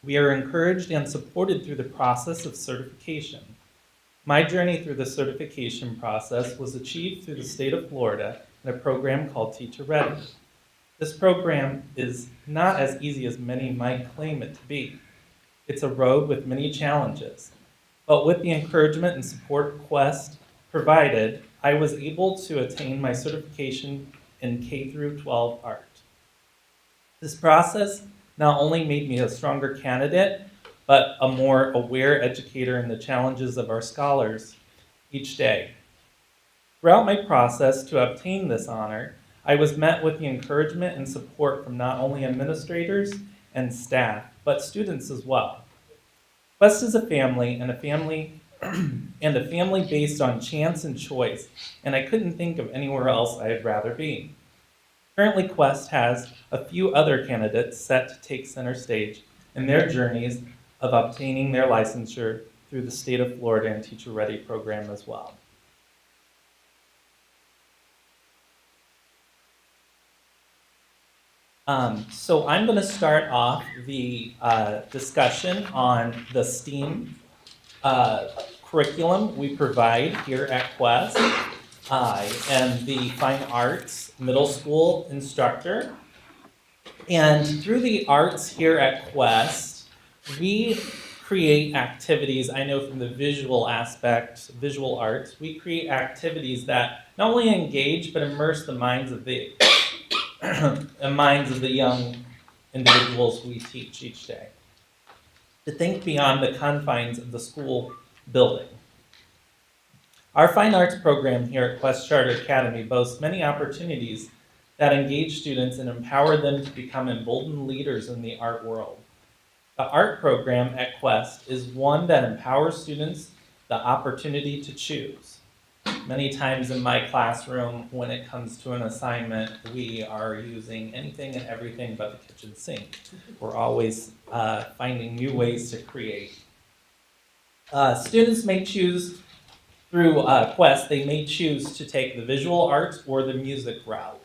We are encouraged and supported through the process of certification. My journey through the certification process was achieved through the state of Florida in a program called Teacher Ready. This program is not as easy as many might claim it to be. It's a road with many challenges, but with the encouragement and support Quest provided, I was able to attain my certification in K-12 art. This process not only made me a stronger candidate, but a more aware educator in the challenges of our scholars each day. Throughout my process to obtain this honor, I was met with the encouragement and support from not only administrators and staff, but students as well. Quest is a family, and a family based on chance and choice, and I couldn't think of anywhere else I'd rather be. Currently, Quest has a few other candidates set to take center stage in their journeys of obtaining their licensure through the state of Florida and Teacher Ready program as well. So I'm going to start off the discussion on the STEAM curriculum we provide here at Quest. I am the Fine Arts Middle School instructor. And through the arts here at Quest, we create activities. I know from the visual aspect, visual arts, we create activities that not only engage but immerse the minds of the young individuals we teach each day to think beyond the confines of the school building. Our fine arts program here at Quest Charter Academy boasts many opportunities that engage students and empower them to become emboldened leaders in the art world. The art program at Quest is one that empowers students the opportunity to choose. Many times in my classroom, when it comes to an assignment, we are using anything and everything but the kitchen sink. We're always finding new ways to create. Students may choose through Quest, they may choose to take the visual arts or the music route.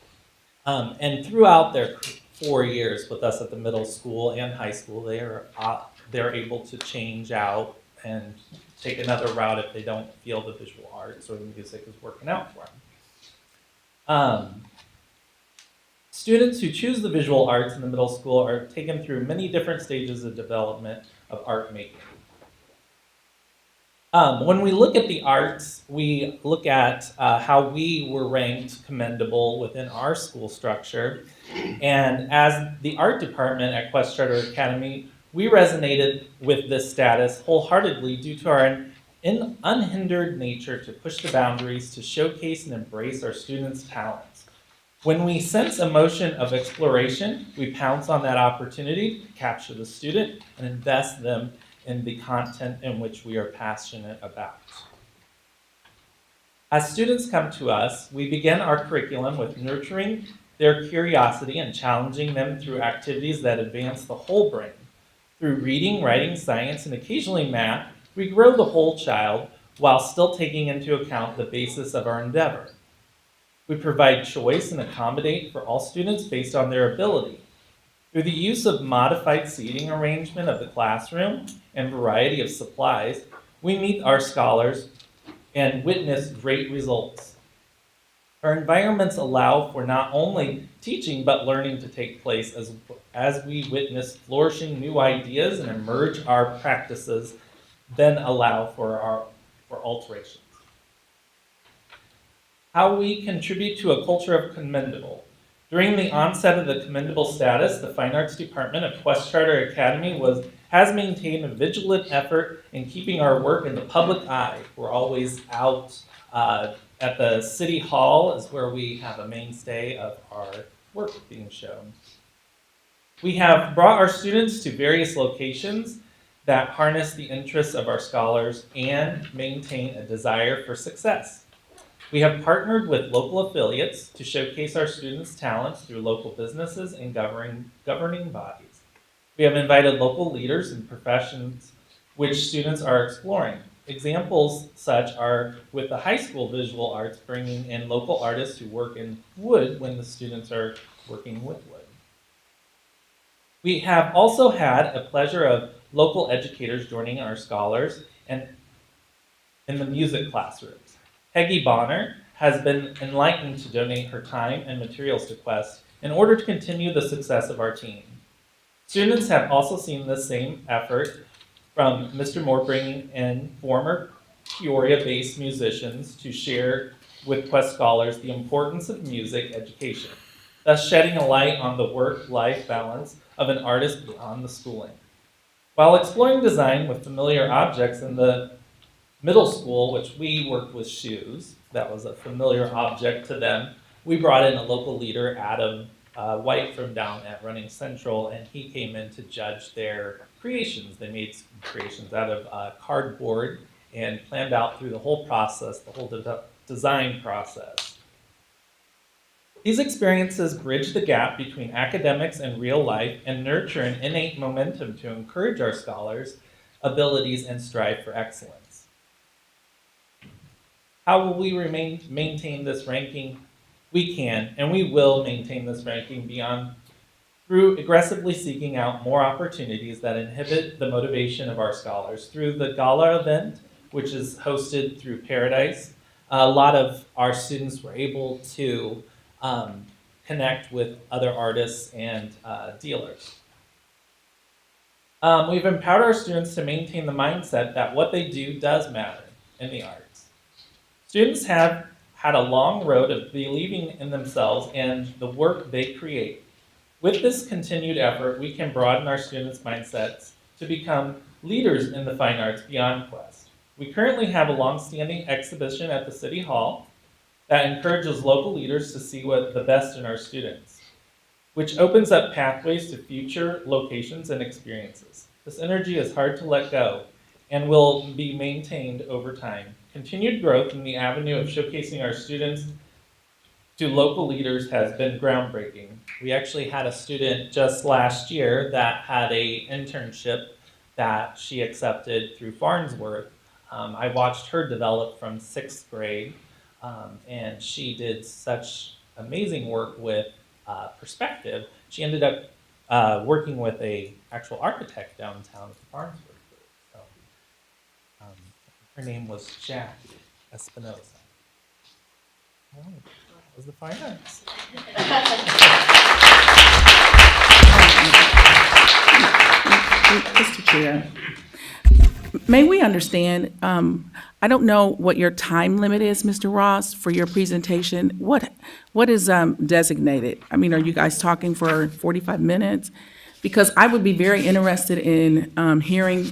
And throughout their 4 years with us at the middle school and high school, they're able to change out and take another route if they don't feel the visual arts or the music is working out for them. Students who choose the visual arts in the middle school are taken through many different stages of development of art making. When we look at the arts, we look at how we were ranked commendable within our school structure. And as the art department at Quest Charter Academy, we resonated with this status wholeheartedly due to our unhindered nature to push the boundaries, to showcase and embrace our students' talents. When we sense a motion of exploration, we pounce on that opportunity to capture the student and invest them in the content in which we are passionate about. As students come to us, we begin our curriculum with nurturing their curiosity and challenging them through activities that advance the whole brain. Through reading, writing, science, and occasionally math, we grow the whole child while still taking into account the basis of our endeavor. We provide choice and accommodate for all students based on their ability. Through the use of modified seating arrangement of the classroom and variety of supplies, we meet our scholars and witness great results. Our environments allow for not only teaching but learning to take place as we witness flourishing new ideas and emerge our practices, then allow for alterations. How we contribute to a culture of commendable. During the onset of the commendable status, the Fine Arts Department of Quest Charter Academy has maintained a vigilant effort in keeping our work in the public eye. We're always out at the City Hall is where we have a mainstay of our work being shown. We have brought our students to various locations that harness the interests of our scholars and maintain a desire for success. We have partnered with local affiliates to showcase our students' talents through local businesses and governing bodies. We have invited local leaders and professions which students are exploring. Examples such are with the high school visual arts bringing in local artists who work in wood when the students are working with wood. We have also had a pleasure of local educators joining our scholars and in the music classrooms. Peggy Bonner has been enlightened to donate her time and materials to Quest in order to continue the success of our team. Students have also seen the same effort from Mr. Moore bringing in former Peoria-based musicians to share with Quest scholars the importance of music education, thus shedding a light on the work-life balance of an artist beyond the schooling. While exploring design with familiar objects in the middle school, which we worked with shoes, that was a familiar object to them, we brought in a local leader, Adam White from down at Running Central, and he came in to judge their creations. They made some creations out of cardboard and planned out through the whole process, the whole design process. These experiences bridge the gap between academics and real life and nurture an innate momentum to encourage our scholars' abilities and strive for excellence. How will we maintain this ranking? We can, and we will maintain this ranking through aggressively seeking out more opportunities that inhibit the motivation of our scholars. Through the gala event, which is hosted through Paradise, a lot of our students were able to connect with other artists and dealers. We've empowered our students to maintain the mindset that what they do does matter in the arts. Students have had a long road of believing in themselves and the work they create. With this continued effort, we can broaden our students' mindsets to become leaders in the fine arts beyond Quest. We currently have a long-standing exhibition at the City Hall that encourages local leaders to see what the best in our students, which opens up pathways to future locations and experiences. This energy is hard to let go and will be maintained over time. Continued growth in the avenue of showcasing our students to local leaders has been groundbreaking. We actually had a student just last year that had a internship that she accepted through Farnsworth. I watched her develop from 6th grade, and she did such amazing work with perspective. She ended up working with a actual architect downtown at the Farnsworth group. So, her name was Jack Espinosa. All right. That was the fine arts. Mr. Chair, may we understand, I don't know what your time limit is, Mr. Ross, for your presentation. What is designated? I mean, are you guys talking for 45 minutes? Because I would be very interested in hearing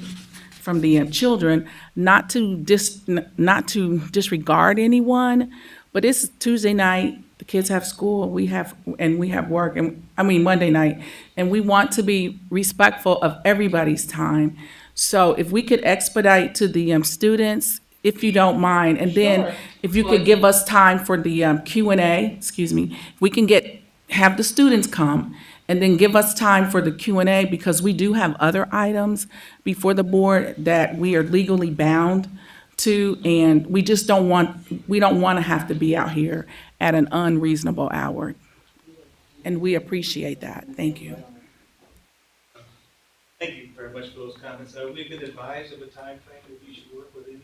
from the children, not to disregard anyone, but it's Tuesday night, the kids have school, we have work, and I mean Monday night, and we want to be respectful of everybody's time. So if we could expedite to the students, if you don't mind, and then if you could give us time for the Q&A, excuse me, we can have the students come, and then give us time for the Q&A, because we do have other items before the board that we are legally bound to, and we don't want to have to be out here at an unreasonable hour. And we appreciate that. Thank you. Thank you very much for those comments. We've been advised of a time frame that we should work within.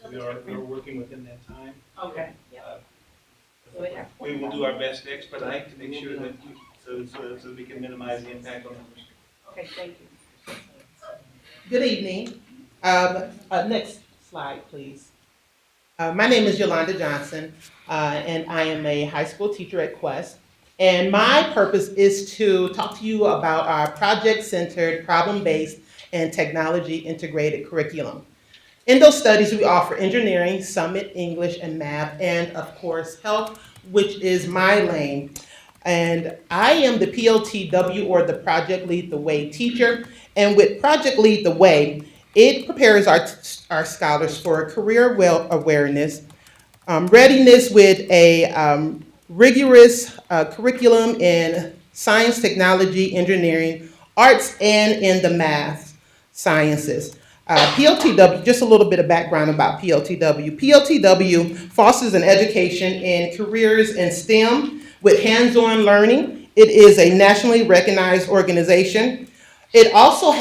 We're working within that time. Okay. We will do our best to expedite to make sure that so we can minimize the impact on the district. Okay, thank you. Good evening. Next slide, please. My name is Yolanda Johnson, and I am a high school teacher at Quest. And my purpose is to talk to you about our project-centered, problem-based, and technology-integrated curriculum. In those studies, we offer engineering, summit, English, and math, and of course, health, which is my lane. And I am the PLTW, or the Project Lead the Way teacher. And with Project Lead the Way, it prepares our scholars for career awareness, readiness with a rigorous curriculum in science, technology, engineering, arts, and in the math sciences. PLTW, just a little bit of background about PLTW. PLTW fosters an education in careers in STEM with hands-on learning. It is a nationally recognized organization. It also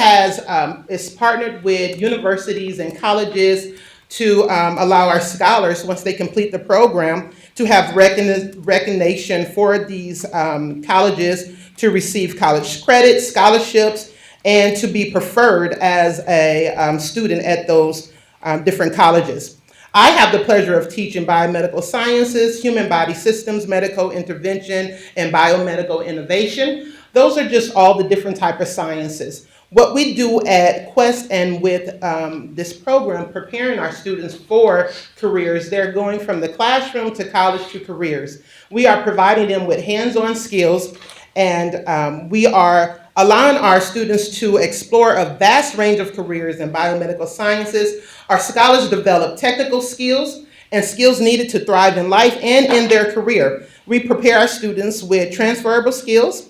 is partnered with universities and colleges to allow our scholars, once they complete the program, to have recognition for these colleges to receive college credit, scholarships, and to be preferred as a student at those different colleges. I have the pleasure of teaching biomedical sciences, human body systems, medical intervention, and biomedical innovation. Those are just all the different types of sciences. What we do at Quest and with this program, preparing our students for careers, they're going from the classroom to college to careers. We are providing them with hands-on skills, and we are allowing our students to explore a vast range of careers in biomedical sciences. Our scholars develop technical skills and skills needed to thrive in life and in their career. We prepare our students with transferable skills,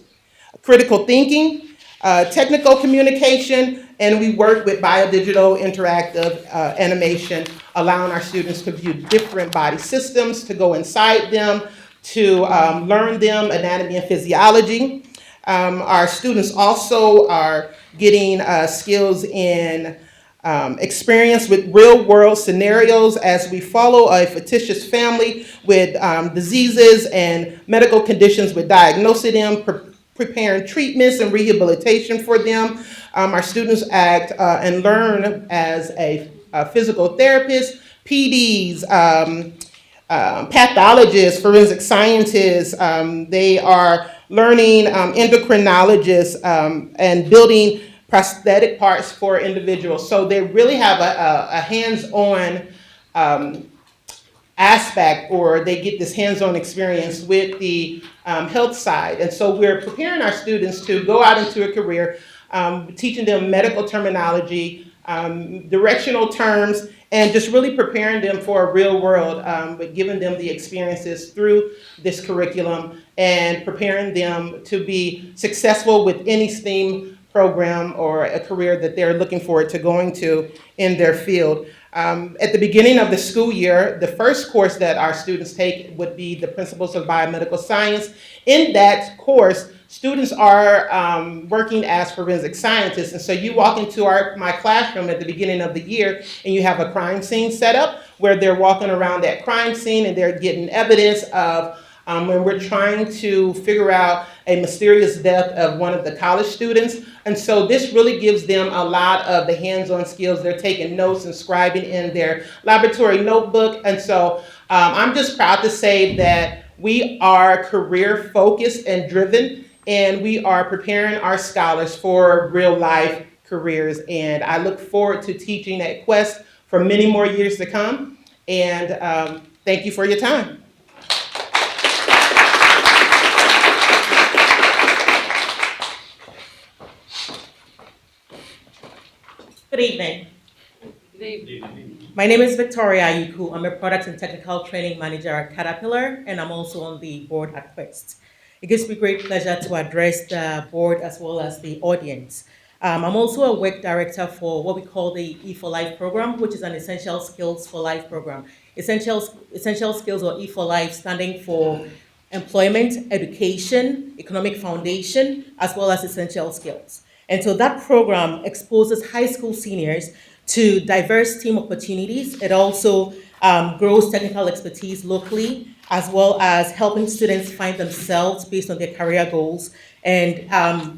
critical thinking, technical communication, and we work with biodigital interactive animation, allowing our students to view different body systems, to go inside them, to learn them anatomy and physiology. Our students also are getting skills in experience with real world scenarios as we follow a fictitious family with diseases and medical conditions with diagnosing them, preparing treatments and rehabilitation for them. Our students act and learn as a physical therapist, PDs, pathologists, forensic scientists. They are learning endocrinologists and building prosthetic parts for individuals. So they really have a hands-on aspect, or they get this hands-on experience with the health side. And so we're preparing our students to go out into a career, teaching them medical terminology, directional terms, and just really preparing them for a real world, but giving them the experiences through this curriculum and preparing them to be successful with any STEAM program or a career that they're looking forward to going to in their field. At the beginning of the school year, the first course that our students take would be the Principles of Biomedical Science. In that course, students are working as forensic scientists. And so you walk into my classroom at the beginning of the year and you have a crime scene set up where they're walking around that crime scene and they're getting evidence of when we're trying to figure out a mysterious death of one of the college students. And so this really gives them a lot of the hands-on skills. They're taking notes and scribing in their laboratory notebook. And so I'm just proud to say that we are career focused and driven, and we are preparing our scholars for real life careers. And I look forward to teaching at Quest for many more years to come. And thank you for your time. Good evening. My name is Victoria Ayuku. I'm a Product and Technical Training Manager at Caterpillar, and I'm also on the board at Quest. It gives me great pleasure to address the board as well as the audience. I'm also a work director for what we call the E4Life program, which is an Essential Skills for Life program. Essential Skills, or E4Life, standing for employment, education, economic foundation, as well as essential skills. And so that program exposes high school seniors to diverse STEAM opportunities. It also grows technical expertise locally, as well as helping students find themselves based on their career goals. And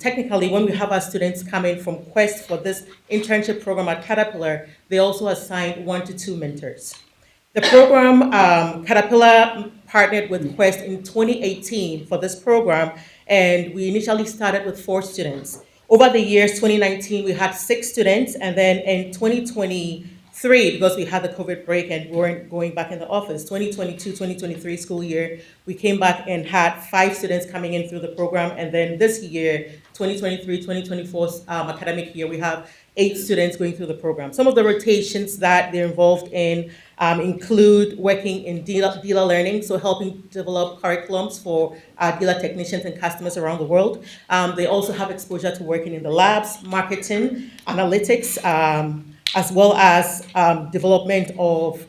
technically, when we have our students coming from Quest for this internship program at Caterpillar, they also assign 1 to 2 mentors. The program, Caterpillar partnered with Quest in 2018 for this program, and we initially started with 4 students. Over the years, 2019, we had 6 students, and then in 2023, because we had the COVID break and we weren't going back in the office, 2022, 2023 school year, we came back and had 5 students coming in through the program, and then this year, 2023, 2024 academic year, we have 8 students going through the program. Some of the rotations that they're involved in include working in dealer learning, so helping develop curriculums for dealer technicians and customers around the world. They also have exposure to working in the labs, marketing, analytics, as well as development of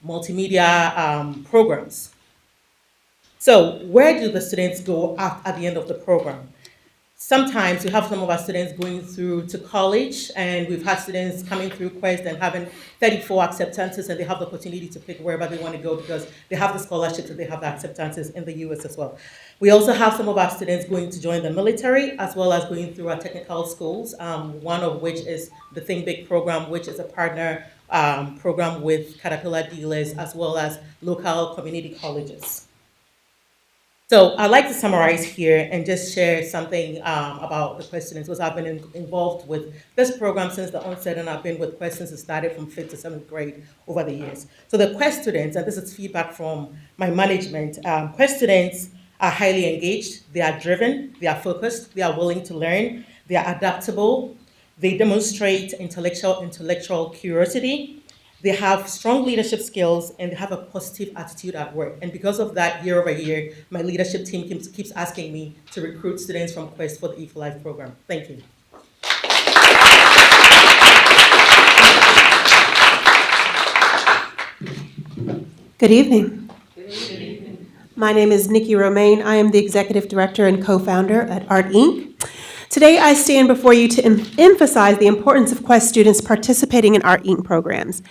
multimedia programs. So where do the students go at the end of the program? Sometimes we have some of our students going through to college, and we've had students coming through Quest and having 34 acceptances, and they have the opportunity to pick wherever they want to go because they have the scholarships and they have the acceptances in the US as well. We also have some of our students going to join the military, as well as going through our technical schools, one of which is the Think Big program, which is a partner program with Caterpillar dealers, as well as local community colleges. So I'd like to summarize here and just share something about the Quest students, because I've been involved with this program since the onset, and I've been with Quest since it started from 5th to 7th grade over the years. So the Quest students, and this is feedback from my management, Quest students are highly engaged, they are driven, they are focused, they are willing to learn, they are adaptable, they demonstrate intellectual curiosity, they have strong leadership skills, and they have a positive attitude at work. And because of that, year over year, my leadership team keeps asking me to recruit students from Quest for the E4Life program. Thank you. Good evening. My name is Nikki Romaine. I am the Executive Director and Co-Founder at Art Inc. Today, I stand before you to emphasize the importance of Quest students participating in Art Inc. programs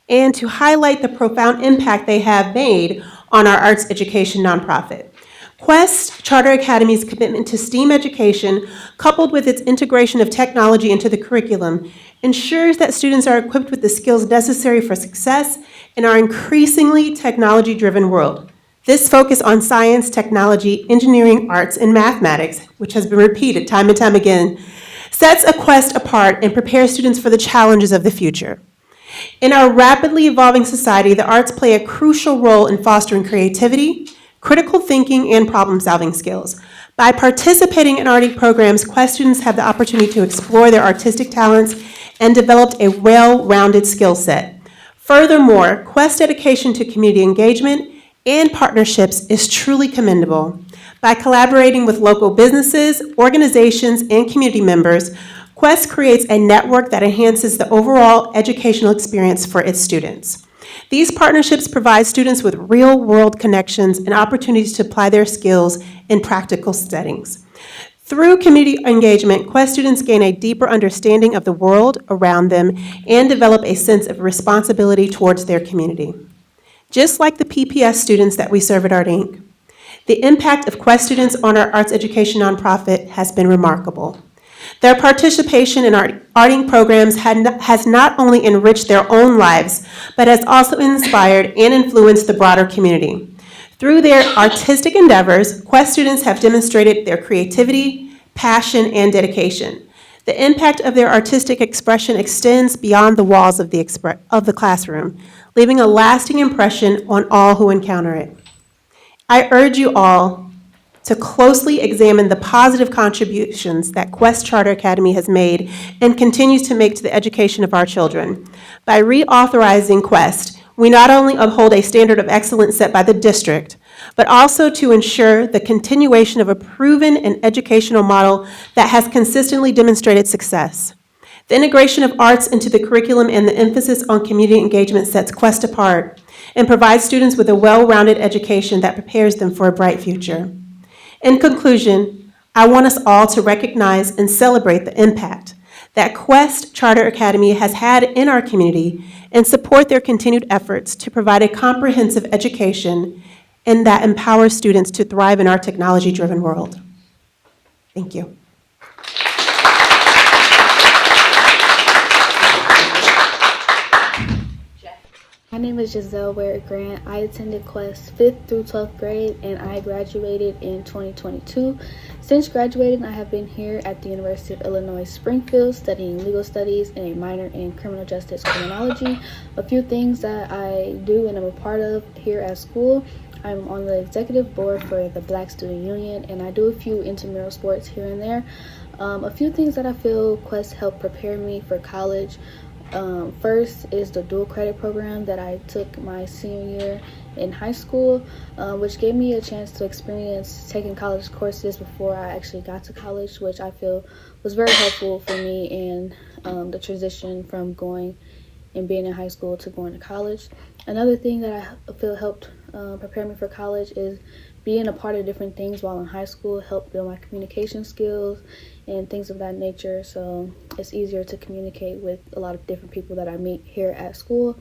and to highlight the profound impact they have made on our arts education nonprofit. Quest Charter Academy's commitment to STEAM education, coupled with its integration of technology into the curriculum, ensures that students are equipped with the skills necessary for success in our increasingly technology-driven world. This focus on science, technology, engineering, arts, and mathematics, which has been repeated time and time again, sets a Quest apart and prepares students for the challenges of the future. In our rapidly evolving society, the arts play a crucial role in fostering creativity, critical thinking, and problem-solving skills. By participating in arting programs, Quest students have the opportunity to explore their artistic talents and develop a well-rounded skill set. Furthermore, Quest dedication to community engagement and partnerships is truly commendable. By collaborating with local businesses, organizations, and community members, Quest creates a network that enhances the overall educational experience for its students. These partnerships provide students with real-world connections and opportunities to apply their skills in practical settings. Through community engagement, Quest students gain a deeper understanding of the world around them and develop a sense of responsibility towards their community. Just like the PPS students that we serve at Art Inc., the impact of Quest students on our arts education nonprofit has been remarkable. Their participation in Art Inc. programs has not only enriched their own lives, but has also inspired and influenced the broader community. Through their artistic endeavors, Quest students have demonstrated their creativity, passion, and dedication. The impact of their artistic expression extends beyond the walls of the classroom, leaving a lasting impression on all who encounter it. I urge you all to closely examine the positive contributions that Quest Charter Academy has made and continues to make to the education of our children. By reauthorizing Quest, we not only uphold a standard of excellence set by the district, but also to ensure the continuation of a proven and educational model that has consistently demonstrated success. The integration of arts into the curriculum and the emphasis on community engagement sets Quest apart and provides students with a well-rounded education that prepares them for a bright future. In conclusion, I want us all to recognize and celebrate the impact that Quest Charter Academy has had in our community and support their continued efforts to provide a comprehensive education and that empowers students to thrive in our technology-driven world. Thank you. My name is Giselle Ware Grant. I attended Quest 5th through 12th grade and I graduated in 2022. Since graduating, I have been here at the University of Illinois Springfield studying legal studies and a minor in criminal justice criminology. A few things that I do and I'm a part of here at school. I'm on the executive board for the Black Student Union and I do a few intramural sports here and there. A few things that I feel Quest helped prepare me for college. First is the dual credit program that I took my senior year in high school, which gave me a chance to experience taking college courses before I actually got to college, which I feel was very helpful for me in the transition from going and being in high school to going to college. Another thing that I feel helped prepare me for college is being a part of different things while in high school helped build my communication skills and things of that nature, so it's easier to communicate with a lot of different people that I meet here at school.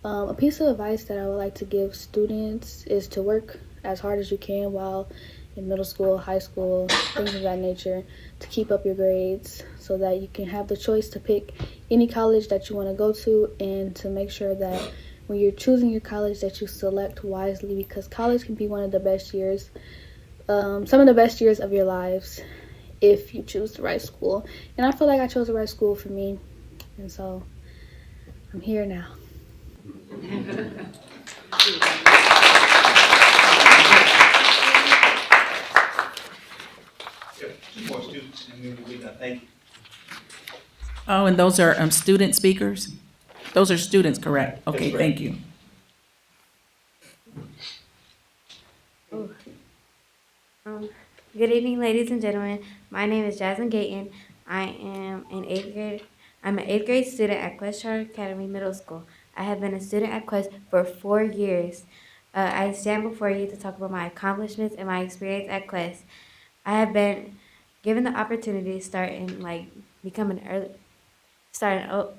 A piece of advice that I would like to give students is to work as hard as you can while in middle school, high school, things of that nature, to keep up your grades so that you can have the choice to pick any college that you want to go to, and to make sure that when you're choosing your college that you select wisely, because college can be one of the best years, some of the best years of your lives if you choose the right school. And I feel like I chose the right school for me, and so I'm here now. More students, and we will be done. Thank you. Oh, and those are student speakers? Those are students, correct? Okay, That's right. thank you. Good evening, ladies and gentlemen. My name is Jasmine Gayton. I am an eighth grade. I'm an eighth grade student at Quest Charter Academy Middle School. I have been a student at Quest for 4 years. I stand before you to talk about my accomplishments and my experience at Quest. I have been given the opportunity to start and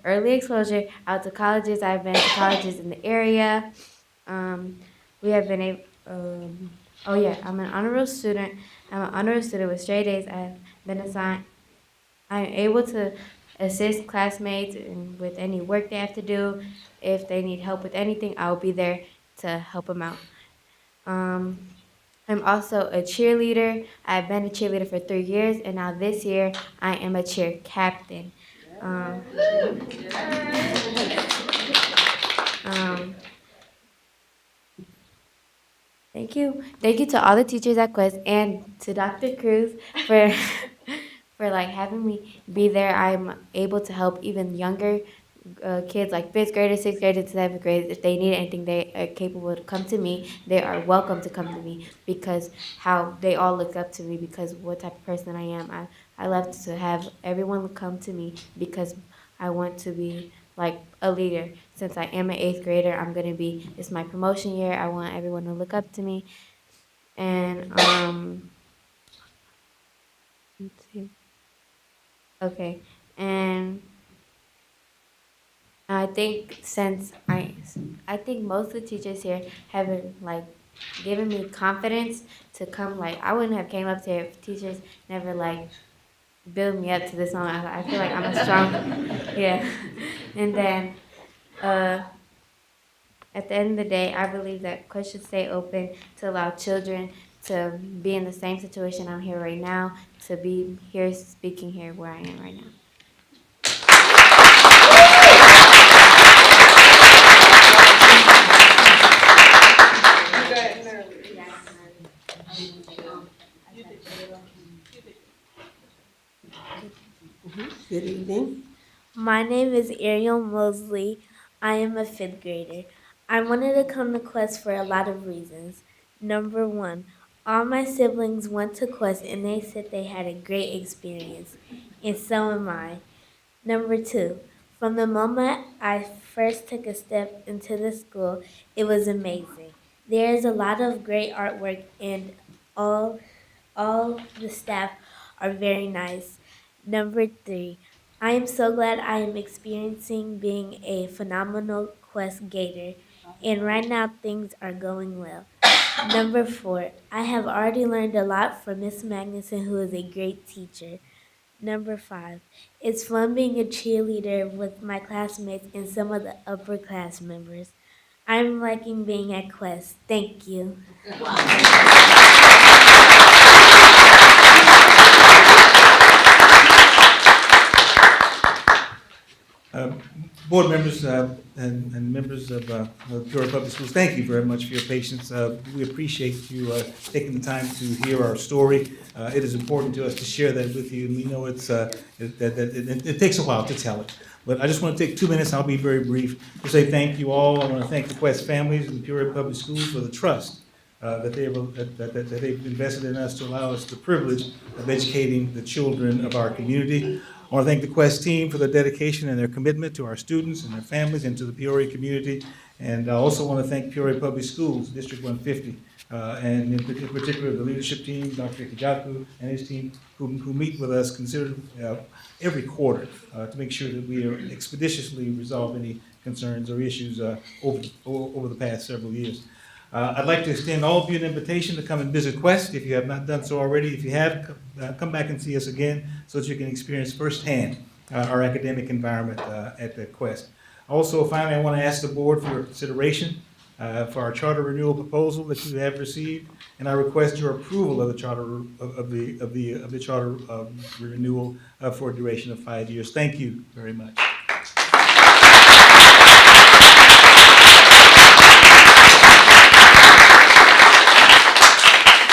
early exposure out to colleges. I've been to colleges in the area. We have been able. Oh yeah, I'm an honor roll student. I'm an honor roll student with straight A's. I've been assigned. I'm able to assist classmates with any work they have to do. If they need help with anything, I'll be there to help them out. I'm also a cheerleader. I've been a cheerleader for 3 years, and now this year I am a cheer captain. Um, um, Thank you. Thank you to all the teachers at Quest and to Dr. Cruz for for having me be there. I'm able to help even younger kids like fifth graders, sixth graders, seventh graders. If they need anything, they are capable to come to me. They are welcome to come to me because how they all look up to me because what type of person I am. I love to have everyone come to me because I want to be like a leader. Since I am an eighth grader, it's my promotion year. I want everyone to look up to me. And let's see. Okay. And I think I think most of the teachers here have been given me confidence to come. I wouldn't have came up here if teachers never build me up to this moment. I feel like I'm a strong, yeah. And then at the end of the day, I believe that Quest should stay open to allow children to be in the same situation I'm here right now, to be here speaking here where I am right now. Good evening. My name is Ariel Mosley. I am a fifth grader. I wanted to come to Quest for a lot of reasons. Number one, all my siblings went to Quest and they said they had a great experience, and so am I. Number two, from the moment I first took a step into the school, it was amazing. There is a lot of great artwork and all the staff are very nice. Number three, I am so glad I am experiencing being a phenomenal Quest Gator, and right now things are going well. Number four, I have already learned a lot from Miss Magnuson, who is a great teacher. Number five, it's fun being a cheerleader with my classmates and some of the upper class members. I'm liking being at Quest. Thank you. Board members and members of Peoria Public Schools, thank you very much for your patience. We appreciate you taking the time to hear our story. It is important to us to share that with you, and we know it takes a while to tell it. But I just want to take 2 minutes, I'll be very brief, to say thank you all. I want to thank the Quest families and Peoria Public Schools for the trust that they've invested in us to allow us the privilege of educating the children of our community. I want to thank the Quest team for their dedication and their commitment to our students and their families and to the Peoria community. And I also want to thank Peoria Public Schools, District 150, and in particular the leadership team, Dr. Ikajaku and his team, who meet with us every quarter to make sure that we are expeditiously resolve any concerns or issues over the past several years. I'd like to extend all of you an invitation to come and visit Quest if you have not done so already. If you have, come back and see us again so that you can experience firsthand our academic environment at the Quest. Also, finally, I want to ask the board for your consideration for our charter renewal proposal that you have received, and I request your approval of the charter of the charter renewal for a duration of 5 years. Thank you very much.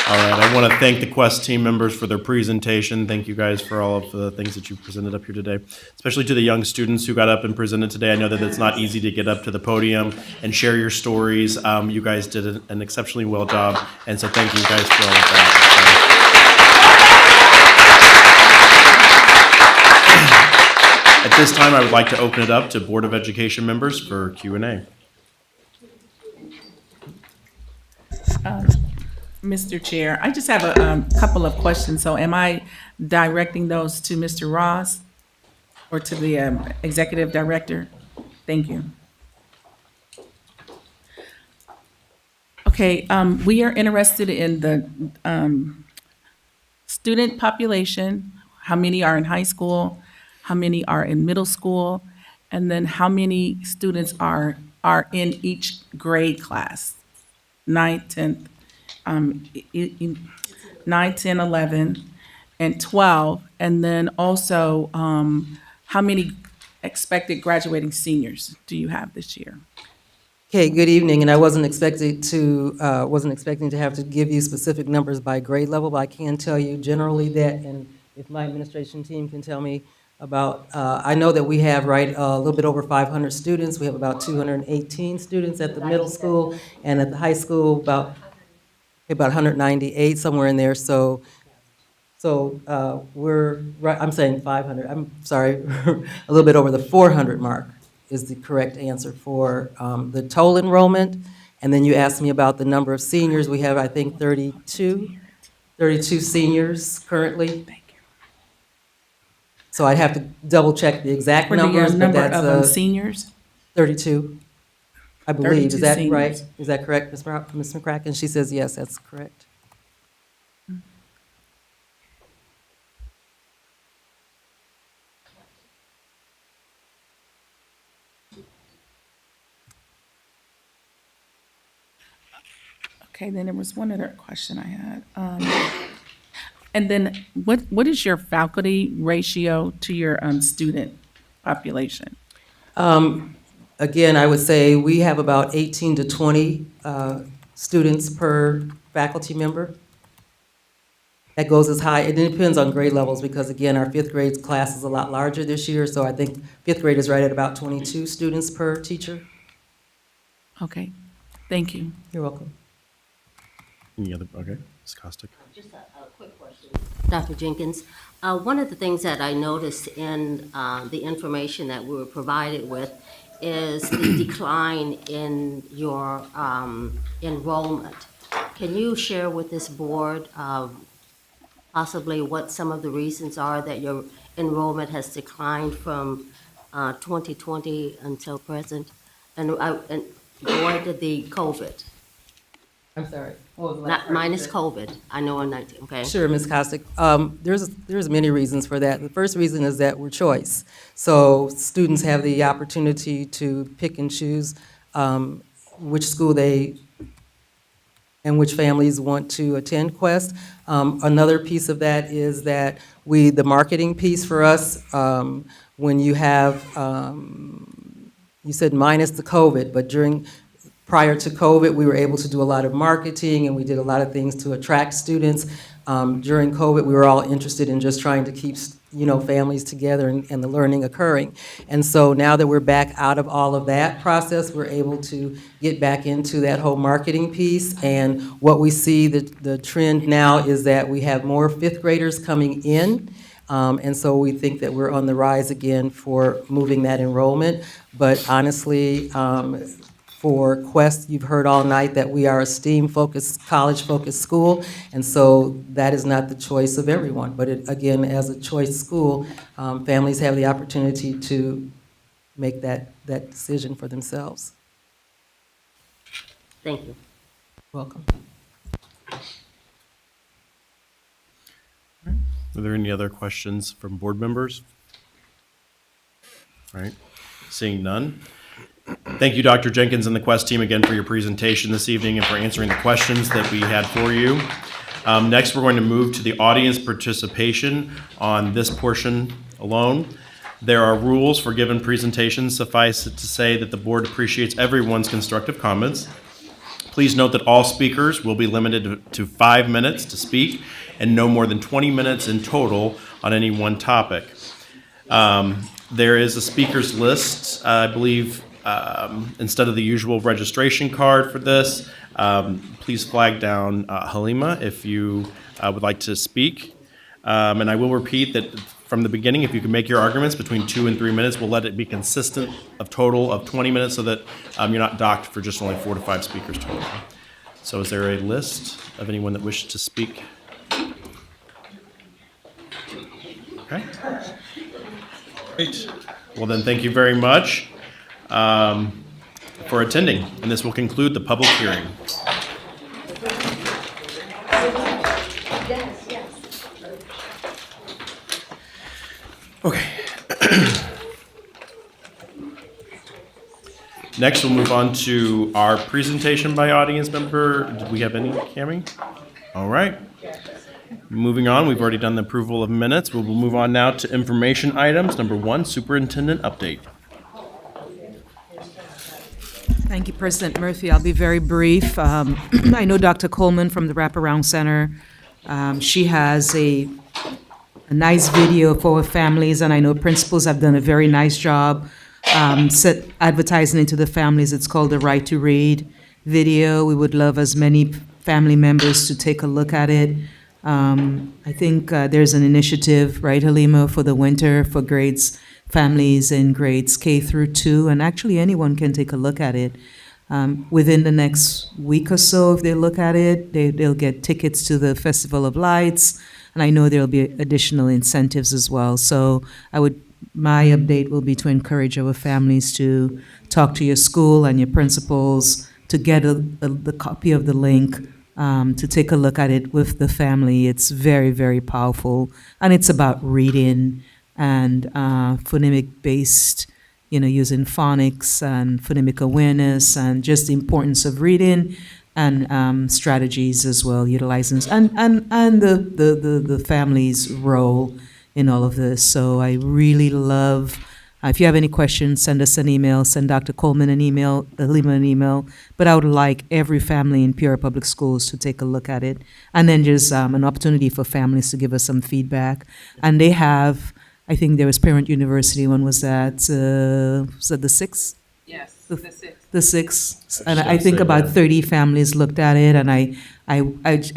All right, I want to thank the Quest team members for their presentation. Thank you guys for all of the things that you presented up here today, especially to the young students who got up and presented today. I know that it's not easy to get up to the podium and share your stories. You guys did an exceptionally well job, and so thank you guys for all of that. At this time, I would like to open it up to Board of Education members for Q&A. Mr. Chair, I just have a couple of questions. So am I directing those to Mr. Ross or to the Executive Director? Thank you. Okay, we are interested in the student population, how many are in high school, how many are in middle school, and then how many students are in each grade class, 9th, 10th, 9, 10, 11, and 12, and then also how many expected graduating seniors do you have this year? Okay, good evening, and I wasn't expecting to have to give you specific numbers by grade level, but I can tell you generally that, and if my administration team can tell me about, I know that we have, right, a little bit over 500 students. We have about 218 students at the middle school, and at the high school, about 198, somewhere in there, so we're, right, I'm saying 500, I'm sorry, a little bit over the 400 mark is the correct answer for the total enrollment. And then you asked me about the number of seniors. We have, I think, 32 seniors currently. So I'd have to double check the exact numbers, but that's number of seniors? 32, I believe. 32 Is that seniors. right? Is that correct, Ms. McCracken? She says yes, that's correct. Okay, then there was one other question I had. And then what is your faculty ratio to your student population? Again, I would say we have about 18 to 20 students per faculty member. That goes as high, it depends on grade levels because again, our fifth grade class is a lot larger this year, so I think fifth grade is right at about 22 students per teacher. Okay, thank you. You're welcome. Any other, okay, Ms. Costick. Just a quick question. Dr. Jenkins, one of the things that I noticed in the information that we were provided with is the decline in your enrollment. Can you share with this board possibly what some of the reasons are that your enrollment has declined from 2020 until present? And avoided the COVID. I'm sorry. What was the last part Minus you said? COVID. I know in 19, okay? Sure, Ms. Costick. There's many reasons for that. The first reason is that we're choice. So students have the opportunity to pick and choose which school they and which families want to attend Quest. Another piece of that is that the marketing piece for us, when you have, you said minus the COVID, but prior to COVID, we were able to do a lot of marketing and we did a lot of things to attract students. During COVID, we were all interested in just trying to keep families together and the learning occurring. And so now that we're back out of all of that process, we're able to get back into that whole marketing piece. And what we see, the trend now is that we have more fifth graders coming in. And so we think that we're on the rise again for moving that enrollment. But honestly, for Quest, you've heard all night that we are a STEAM-focused, college-focused school, and so that is not the choice of everyone. But again, as a choice school, families have the opportunity to make that decision for themselves. Thank you. Welcome. Are there any other questions from board members? All right, seeing none. Thank you, Dr. Jenkins and the Quest team again for your presentation this evening and for answering the questions that we had for you. Next, we're going to move to the audience participation on this portion alone. There are rules for given presentations. Suffice it to say that the board appreciates everyone's constructive comments. Please note that all speakers will be limited to 5 minutes to speak and no more than 20 minutes in total on any one topic. There is a speakers list, I believe, instead of the usual registration card for this. Please flag down Halima if you would like to speak. And I will repeat that from the beginning, if you can make your arguments between 2 and 3 minutes, we'll let it be consistent of total of 20 minutes so that you're not docked for just only 4 to 5 speakers total. So is there a list of anyone that wishes to speak? Okay. Great. Well, then, thank you very much for attending, and this will conclude the public hearing. Okay. Next, we'll move on to our presentation by audience member. Did we have any, Cammie? All right. Moving on, we've already done the approval of minutes. We'll move on now to information items. Number 1, superintendent update. Thank you, President Murphy. I'll be very brief. I know Dr. Coleman from the Wraparound Center. She has a nice video for families, and I know principals have done a very nice job advertising it to the families. It's called the Right to Read video. We would love as many family members to take a look at it. I think there's an initiative, right, Halima, for the winter for families in grades K through 2, and actually anyone can take a look at it. Within the next week or so, if they look at it, they'll get tickets to the Festival of Lights, and I know there'll be additional incentives as well. So my update will be to encourage our families to talk to your school and your principals to get the copy of the link, to take a look at it with the family. It's very, very powerful, and it's about reading and phonemic-based, using phonics and phonemic awareness and just the importance of reading and strategies as well, utilizing and the family's role in all of this. So I really love, if you have any questions, send us an email, send Dr. Coleman an email, Halima an email, but I would like every family in Peoria Public Schools to take a look at it, and then just an opportunity for families to give us some feedback. And they have, I think there was Parent University, when was that? Was that the 6th? Yes, The 6th. And I think about 30 families looked at it, and I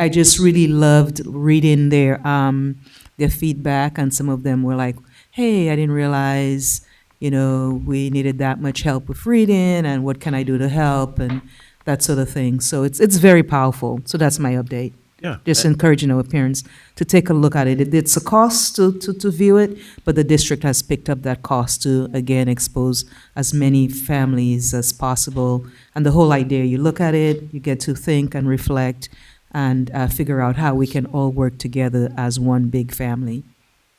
just really loved reading their feedback, and some of them were like, hey, I didn't realize, we needed that much help with reading, and what can I do to help, and that sort of thing. So it's very powerful. So that's my update. Yeah. Just encouraging our parents to take a look at it. It's a cost to view it, but the district has picked up that cost to, again, expose as many families as possible. And the whole idea, you look at it, you get to think and reflect and figure out how we can all work together as one big family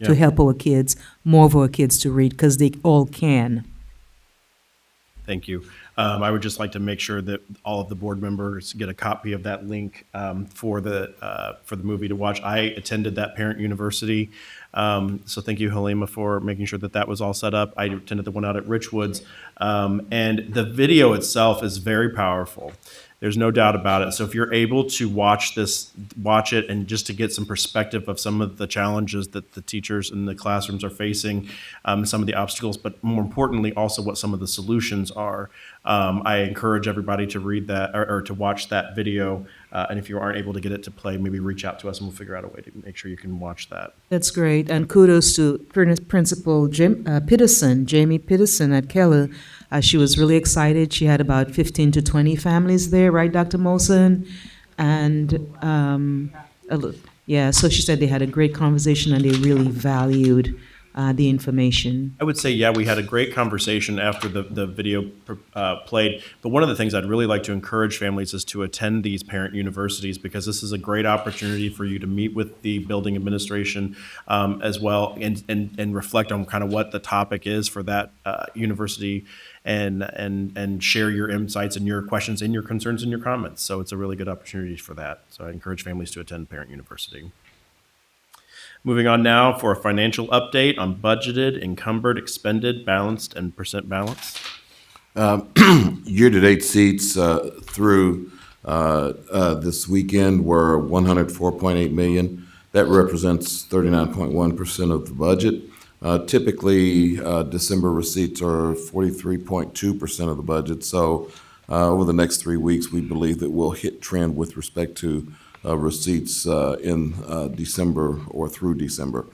to help our kids, more of our kids to read, because they all can. Thank you. I would just like to make sure that all of the board members get a copy of that link for the movie to watch. I attended that Parent University, so thank you, Halima, for making sure that was all set up. I attended the one out at Richwoods, and the video itself is very powerful. There's no doubt about it. So if you're able to watch it and just to get some perspective of some of the challenges that the teachers in the classrooms are facing, some of the obstacles, but more importantly, also what some of the solutions are. I encourage everybody to read that or to watch that video. And if you aren't able to get it to play, maybe reach out to us and we'll figure out a way to make sure you can watch that. That's great. And kudos to Principal Jamie Peterson at Keller. She was really excited. She had about 15 to 20 families there, right, Dr. Molson? And so she said they had a great conversation and they really valued the information. I would say, we had a great conversation after the video played. But one of the things I'd really like to encourage families is to attend these parent universities, because this is a great opportunity for you to meet with the building administration as well and reflect on kind of what the topic is for that university and share your insights and your questions and your concerns and your comments. So it's a really good opportunity for that. So I encourage families to attend Parent University. Moving on now for a financial update on budgeted, encumbered, expended, balanced, and percent balance. Year-to-date seats through this weekend were $104.8 million. That represents 39.1% of the budget. Typically, December receipts are 43.2% of the budget. So over the next 3 weeks, we believe that we'll hit trend with respect to receipts in December or through December.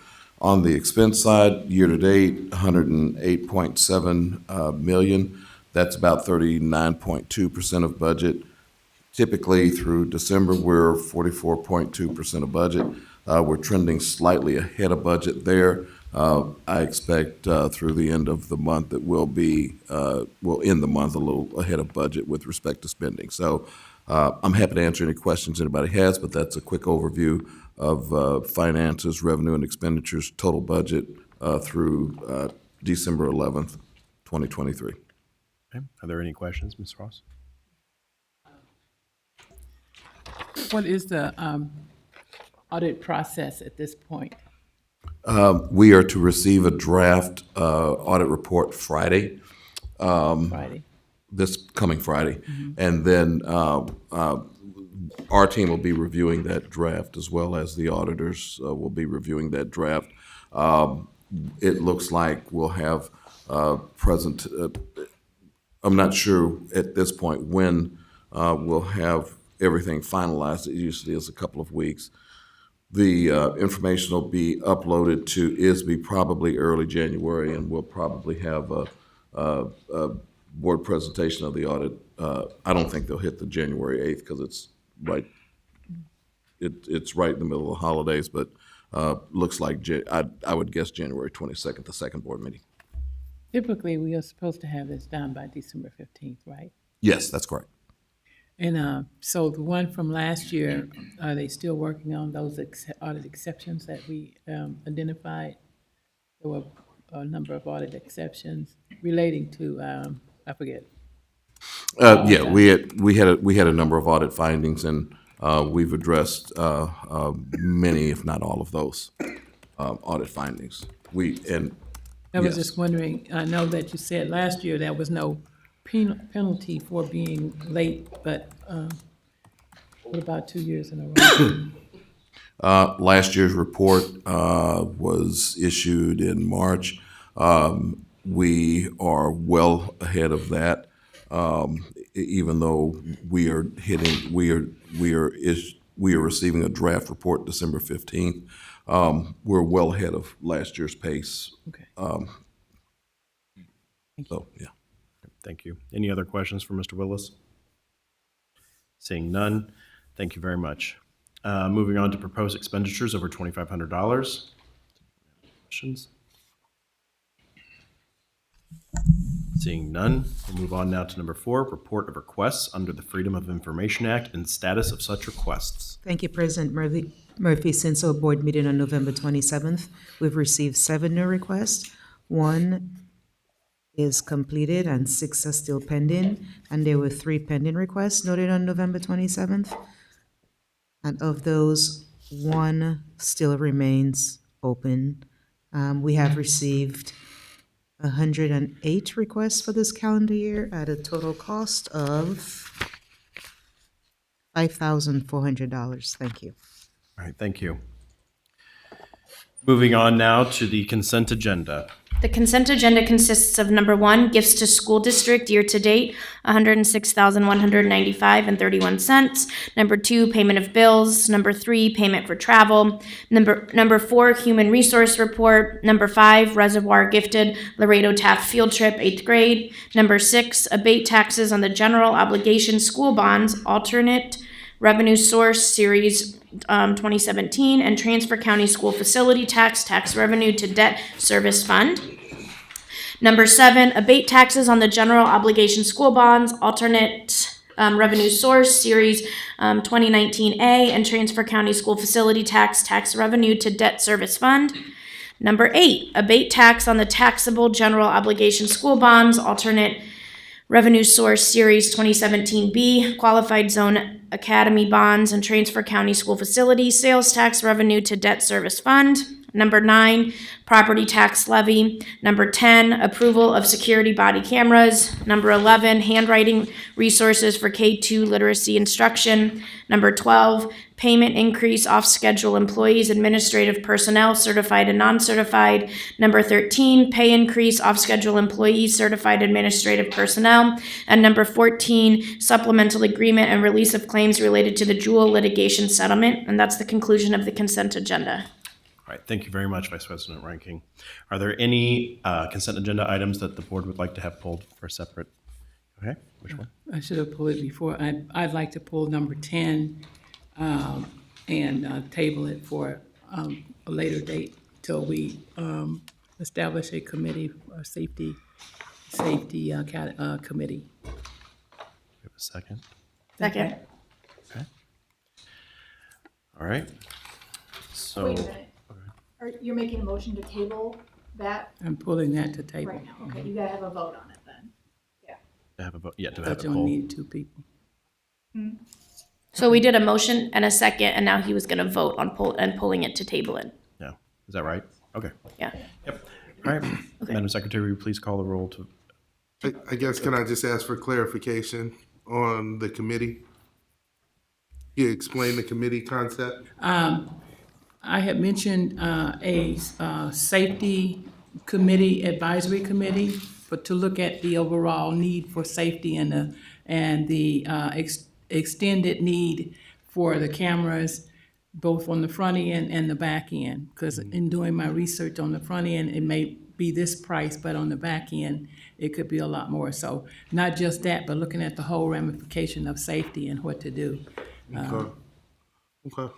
On the expense side, year-to-date, $108.7 million. That's about 39.2% of budget. Typically, through December, we're 44.2% of budget. We're trending slightly ahead of budget there. I expect through the end of the month that we'll end the month a little ahead of budget with respect to spending. So I'm happy to answer any questions anybody has, but that's a quick overview of finances, revenue, and expenditures, total budget through December 11th, 2023. Okay. Are there any questions, Ms. Ross? What is the audit process at this point? We are to receive a draft audit report Friday. Friday. This coming Friday. And then our team will be reviewing that draft as well as the auditors will be reviewing that draft. It looks like we'll have I'm not sure at this point when we'll have everything finalized. It usually is a couple of weeks. The information will be uploaded to ISB probably early January, and we'll probably have a board presentation of the audit. I don't think they'll hit the January 8th because it's right in the middle of the holidays, but looks like I would guess January 22nd, the second board meeting. Typically, we are supposed to have this done by December 15th, right? Yes, that's correct. And so the one from last year, are they still working on those audit exceptions that we identified? There were a number of audit exceptions relating to, I forget. Yeah, we had a number of audit findings, and we've addressed many, if not all of those audit findings. I was just wondering, I know that you said last year there was no penalty for being late, but what about 2 years in a row? Last year's report was issued in March. We are well ahead of that, even though we are receiving a draft report December 15th. We're well ahead of last year's pace. Okay. So, yeah. Thank you. Any other questions for Mr. Willis? Seeing none, thank you very much. Moving on to proposed expenditures over $2,500. Questions? Seeing none, we'll move on now to number 4, report of requests under the Freedom of Information Act and status of such requests. Thank you, President Murphy. Since our board meeting on November 27th, we've received 7 new requests. 1 is completed and 6 are still pending, and there were 3 pending requests noted on November 27th. And of those, 1 still remains open. We have received 108 requests for this calendar year at a total cost of $5,400. Thank you. All right, thank you. Moving on now to the consent agenda. The consent agenda consists of number 1, gifts to school district year to date, $106,195.31. Number 2, payment of bills. Number 3, payment for travel. Number 4, human resource report. Number 5, reservoir gifted Laredo Taft field trip, 8th grade. Number 6, abate taxes on the general obligation school bonds, alternate revenue source series 2017, and transfer county school facility tax revenue to debt service fund. Number 7, abate taxes on the general obligation school bonds, alternate revenue source series 2019A, and transfer county school facility tax revenue to debt service fund. Number 8, abate tax on the taxable general obligation school bonds, alternate revenue source series 2017B, qualified zone academy bonds, and transfer county school facility sales tax revenue to debt service fund. Number 9, property tax levy. Number 10, approval of security body cameras. Number 11, handwriting resources for K-2 literacy instruction. Number 12, payment increase off schedule employees, administrative personnel, certified and non-certified. Number 13, pay increase off schedule employees, certified administrative personnel. And number 14, supplemental agreement and release of claims related to the Jewel litigation settlement. And that's the conclusion of the consent agenda. All right, thank you very much, Vice President Ranking. Are there any consent agenda items that the board would like to have pulled for separate Okay, which one? I should have pulled it before. I'd like to pull number 10 and table it for a later date till we establish a committee, a safety committee. We have a second. Second. Okay. All right. So. Wait a minute. You're making a motion to table that I'm pulling that to table. right now? Okay, you gotta have a vote on it then. Yeah. To have a vote. Yeah, to I have thought a you poll. only need 2 people. So we did a motion and a second, and now he was gonna vote on pulling it to table it. No, is that right? Okay. Yeah. Yep. All right. Madam Secretary, will you please call the roll to? I guess, can I just ask for clarification on the committee? You explain the committee concept? I had mentioned a safety committee, advisory committee, but to look at the overall need for safety and the extended need for the cameras, both on the front end and the back end. Because in doing my research on the front end, it may be this price, but on the back end, it could be a lot more. So not just that, but looking at the whole ramification of safety and what to do. Okay.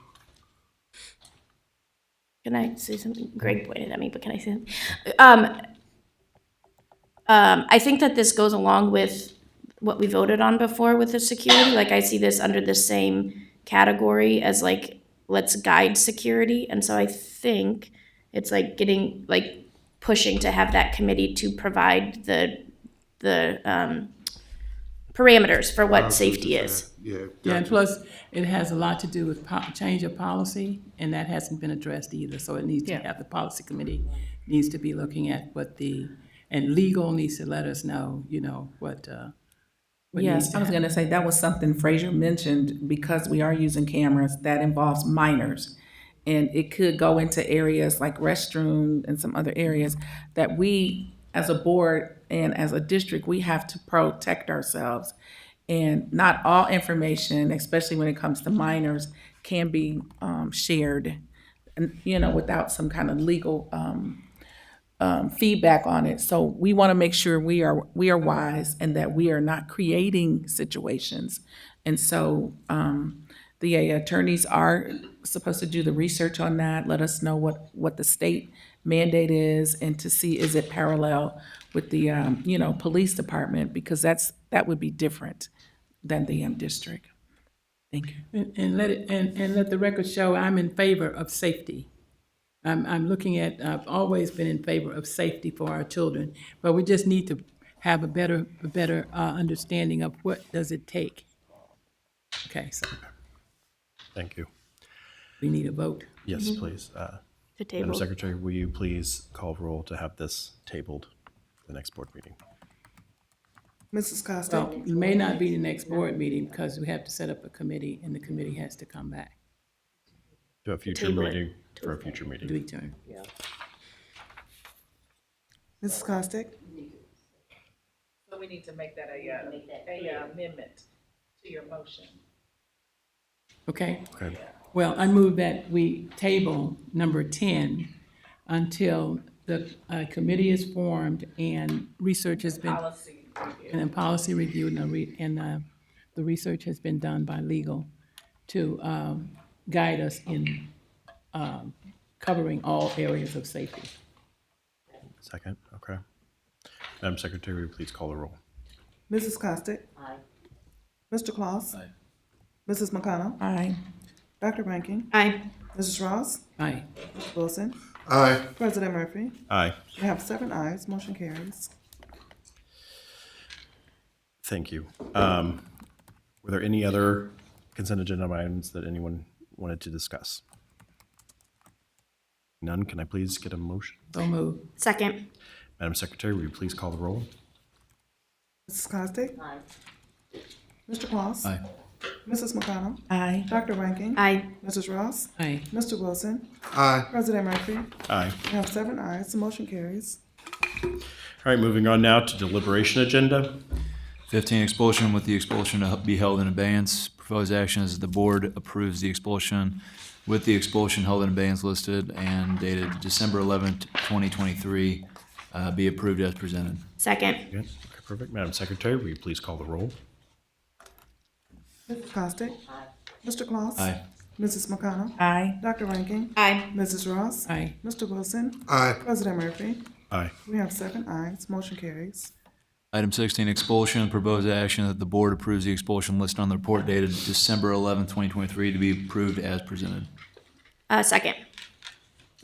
Can I say something? Greg pointed at me, but can I say something? I think that this goes along with what we voted on before with the security. Like, I see this under the same category as, like, let's guide security. And so I think it's like getting, like, pushing to have that committee to provide the parameters for what safety is. Yeah. Yeah, and plus, it has a lot to do with change of policy, and that hasn't been addressed either, so it needs to have, the policy committee needs to be looking at and legal needs to let us know, what needs to I was happen. gonna say, that was something Fraser mentioned, because we are using cameras, that involves minors. And it could go into areas like restroom and some other areas that we, as a board and as a district, we have to protect ourselves. And not all information, especially when it comes to minors, can be shared, and, without some kind of legal feedback on it. So we want to make sure we are wise and that we are not creating situations. And so the attorneys are supposed to do the research on that, let us know what the state mandate is, and to see is it parallel with the police department, because that would be different than the district. Thank you. And let the record show I'm in favor of safety. I've always been in favor of safety for our children, but we just need to have a better understanding of what does it take. Okay, so. Thank you. We need a vote. Yes, please. To table. Madam Secretary, will you please call roll to have this tabled for the next board meeting? Mrs. Costa? Well, it may not be the next board meeting because we have to set up a committee and the committee has to come back. To a future Table it. meeting, for a future meeting. Return. Mrs. Costick? So we need to make that a amendment to your motion. Okay? Okay. Well, I move that we table number 10 until the committee is formed and research has been. Policy review. And then policy review and the research has been done by legal to guide us in covering all areas of safety. Second, okay. Madam Secretary, will you please call the roll? Mrs. Costick? Aye. Mr. Claus? Aye. Mrs. McConnell? Aye. Dr. Rankin? Aye. Mrs. Ross? Aye. Mr. Wilson? Aye. President Murphy? Aye. We have 7 ayes, motion carries. Thank you. Were there any other consent agenda items that anyone wanted to discuss? None. Can I please get a motion? So move. Second. Madam Secretary, will you please call the roll? Mrs. Costick? Aye. Mr. Claus? Aye. Mrs. McConnell? Aye. Dr. Rankin? Aye. Mrs. Ross? Aye. Mr. Wilson? Aye. President Murphy? Aye. We have 7 ayes, the motion carries. All right, moving on now to deliberation agenda. 15, expulsion with the expulsion to be held in abeyance. Proposed action is that the board approves the expulsion with the expulsion held in abeyance listed and dated December 11th, 2023, be approved as presented. Second. Good. Okay, perfect. Madam Secretary, will you please call the roll? Mrs. Costick? Mr. Claus? Aye. Mrs. McConnell? Aye. Dr. Rankin? Aye. Mrs. Ross? Aye. Mr. Wilson? Aye. President Murphy? Aye. We have 7 ayes, motion carries. Item 16, expulsion. Proposed action that the board approves the expulsion listed on the report dated December 11, 2023 to be approved as presented. Second.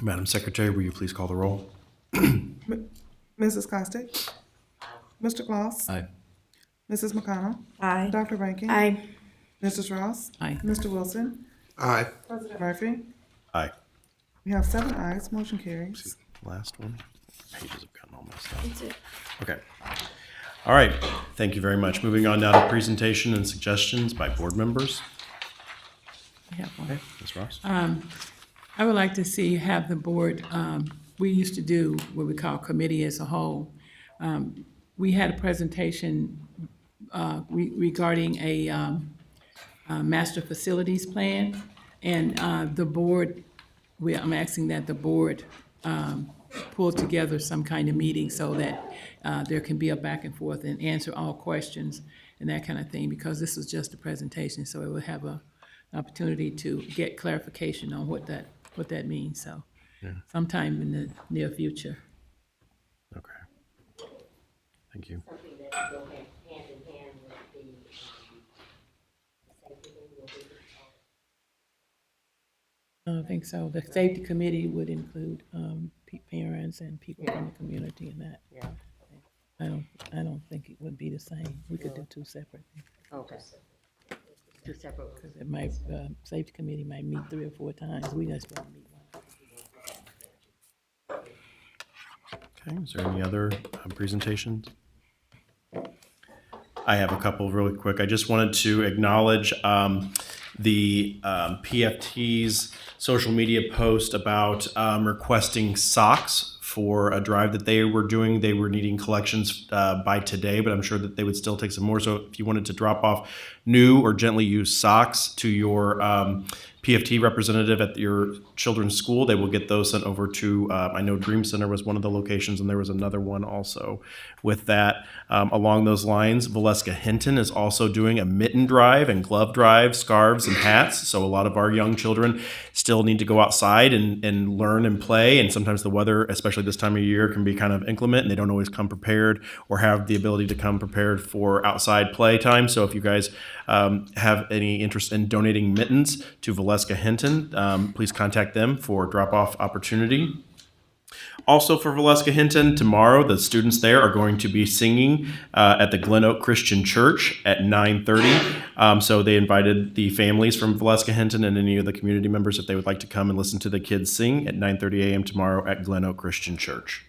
Madam Secretary, will you please call the roll? Mrs. Costick? Mr. Claus? Aye. Mrs. McConnell? Aye. Dr. Rankin? Aye. Mrs. Ross? Aye. Mr. Wilson? Aye. President Murphy? Aye. We have 7 ayes, motion carries. Last one. Pages have gotten all messed up. Okay. All right. Thank you very much. Moving on now to presentation and suggestions by board members. I have one. Okay, Ms. Ross. I would like to see, have the board, we used to do what we call committee as a whole. We had a presentation regarding a master facilities plan, and the board, I'm asking that the board pull together some kind of meeting so that there can be a back and forth and answer all questions and that kind of thing, because this is just a presentation, so it will have an opportunity to get clarification on what that means, so sometime in the near future. Okay. Thank you. Something that will go hand in hand with the safety will be. I don't think so. The safety committee would include parents and people from the community and that. Yeah. I don't think it would be the same. We could do two separate things. Okay. Two separate. Because it might, safety committee might meet 3 or 4 times. We just want to meet one. Okay, is there any other presentations? I have a couple really quick. I just wanted to acknowledge the PFT's social media post about requesting socks for a drive that they were doing. They were needing collections by today, but I'm sure that they would still take some more. So if you wanted to drop off new or gently used socks to your PFT representative at your children's school, they will get those sent over to, I know Dream Center was one of the locations, and there was another one also with that. Along those lines, Valeska Hinton is also doing a mitten drive and glove drive, scarves and hats. So a lot of our young children still need to go outside and learn and play. And sometimes the weather, especially this time of year, can be kind of inclement, and they don't always come prepared or have the ability to come prepared for outside play time. So if you guys have any interest in donating mittens to Valeska Hinton, please contact them for drop-off opportunity. Also for Valeska Hinton, tomorrow the students there are going to be singing at the Glen Oak Christian Church at 9:30. So they invited the families from Valeska Hinton and any of the community members if they would like to come and listen to the kids sing at 9:30 a.m. tomorrow at Glen Oak Christian Church.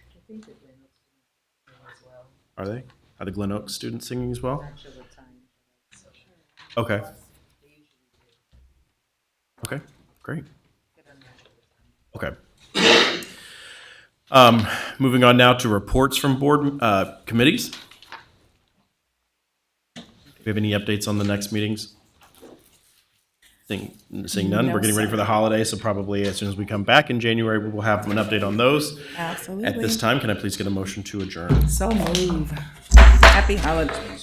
Are they? Are the Glen Oak students singing as well? Okay. Okay, great. Okay. Moving on now to reports from board committees. Do you have any updates on the next meetings? Seeing none, we're getting ready for the holidays, so probably as soon as we come back in January, we will have an update on those. Absolutely. At this time, can I please get a motion to adjourn? So move. Happy holidays.